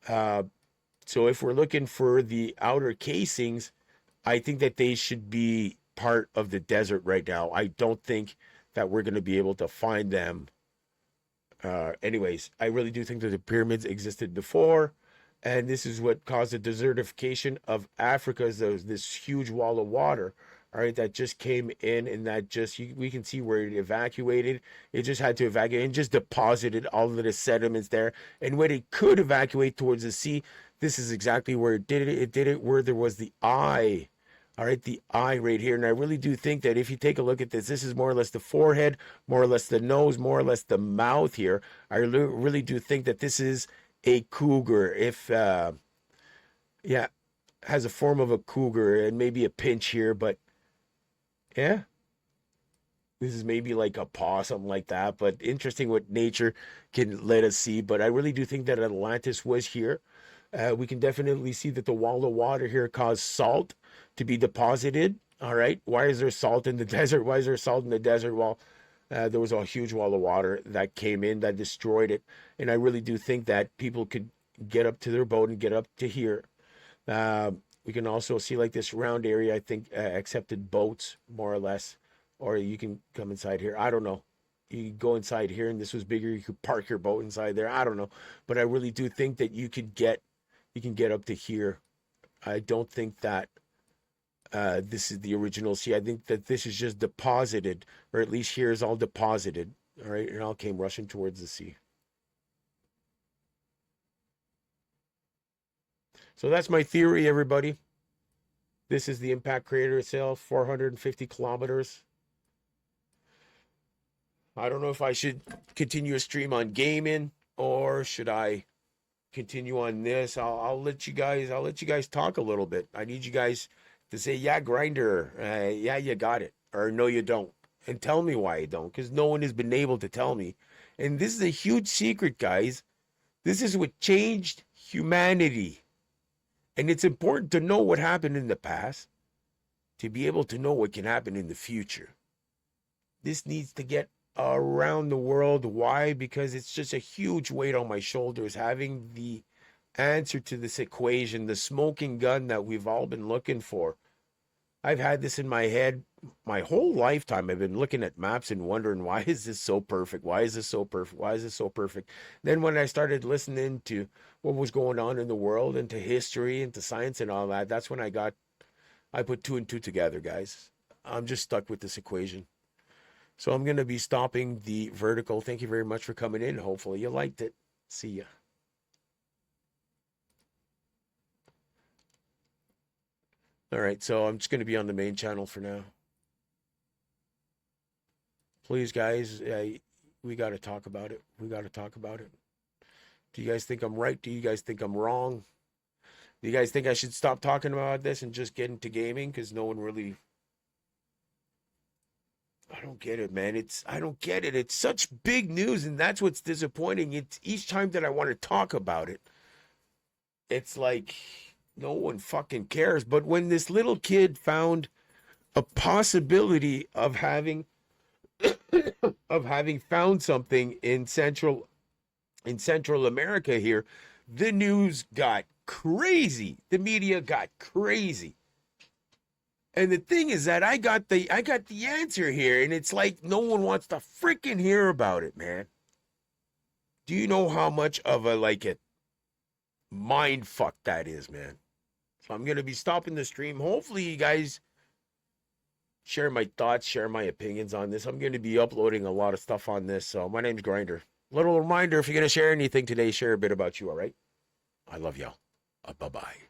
So if we're looking for the outer casings, I think that they should be part of the desert right now. I don't think that we're going to be able to find them. Anyways, I really do think that the pyramids existed before, and this is what caused the desertification of Africa. Is this huge wall of water, all right, that just came in, and that we can see where it evacuated. It just had to evacuate and just deposited all of the sediments there. And when it could evacuate towards the sea, this is exactly where it did it. It did it where there was the eye. All right, the eye right here. And I really do think that if you take a look at this, this is more or less the forehead, more or less the nose, more or less the mouth here. I really do think that this is a cougar. If, yeah, has a form of a cougar and maybe a pinch here, but Yeah. This is maybe like a paw, something like that, but interesting what nature can let us see. But I really do think that Atlantis was here. We can definitely see that the wall of water here caused salt to be deposited. All right. Why is there salt in the desert? Why is there salt in the desert? Well, there was a huge wall of water that came in that destroyed it. And I really do think that people could get up to their boat and get up to here. We can also see like this round area, I think, accepted boats more or less, or you can come inside here. I don't know. You go inside here and this was bigger. You could park your boat inside there. I don't know. But I really do think that you can get up to here. I don't think that this is the original sea. I think that this is just deposited, or at least here is all deposited. All right. And all came rushing towards the sea. So that's my theory, everybody. This is the impact crater itself, 450 kilometers. I don't know if I should continue a stream on gaming or should I continue on this. I'll let you guys talk a little bit. I need you guys to say, yeah, Grinder, yeah, you got it, or no, you don't, and tell me why you don't, because no one has been able to tell me. And this is a huge secret, guys. This is what changed humanity. And it's important to know what happened in the past to be able to know what can happen in the future. This needs to get around the world. Why? Because it's just a huge weight on my shoulders having the answer to this equation, the smoking gun that we've all been looking for. I've had this in my head my whole lifetime. I've been looking at maps and wondering, why is this so perfect? Why is this so perfect? Why is this so perfect? Then when I started listening to what was going on in the world and to history and to science and all that, that's when I put two and two together, guys. I'm just stuck with this equation. So I'm going to be stopping the vertical. Thank you very much for coming in. Hopefully you liked it. See ya. All right, so I'm just going to be on the main channel for now. Please, guys, we got to talk about it. We got to talk about it. Do you guys think I'm right? Do you guys think I'm wrong? Do you guys think I should stop talking about this and just get into gaming? Because no one really... I don't get it, man. I don't get it. It's such big news, and that's what's disappointing. It's each time that I want to talk about it, it's like no one fucking cares. But when this little kid found a possibility of having found something in Central America here, the news got crazy. The media got crazy. And the thing is that I got the answer here, and it's like no one wants to freaking hear about it, man. Do you know how much of a mind fuck that is, man? So I'm gonna be stopping the stream. Hopefully you guys share my thoughts, share my opinions on this. I'm gonna be uploading a lot of stuff on this. So my name's Grinder. Little reminder, if you're gonna share anything today, share a bit about you, all right? I love y'all. Bye-bye.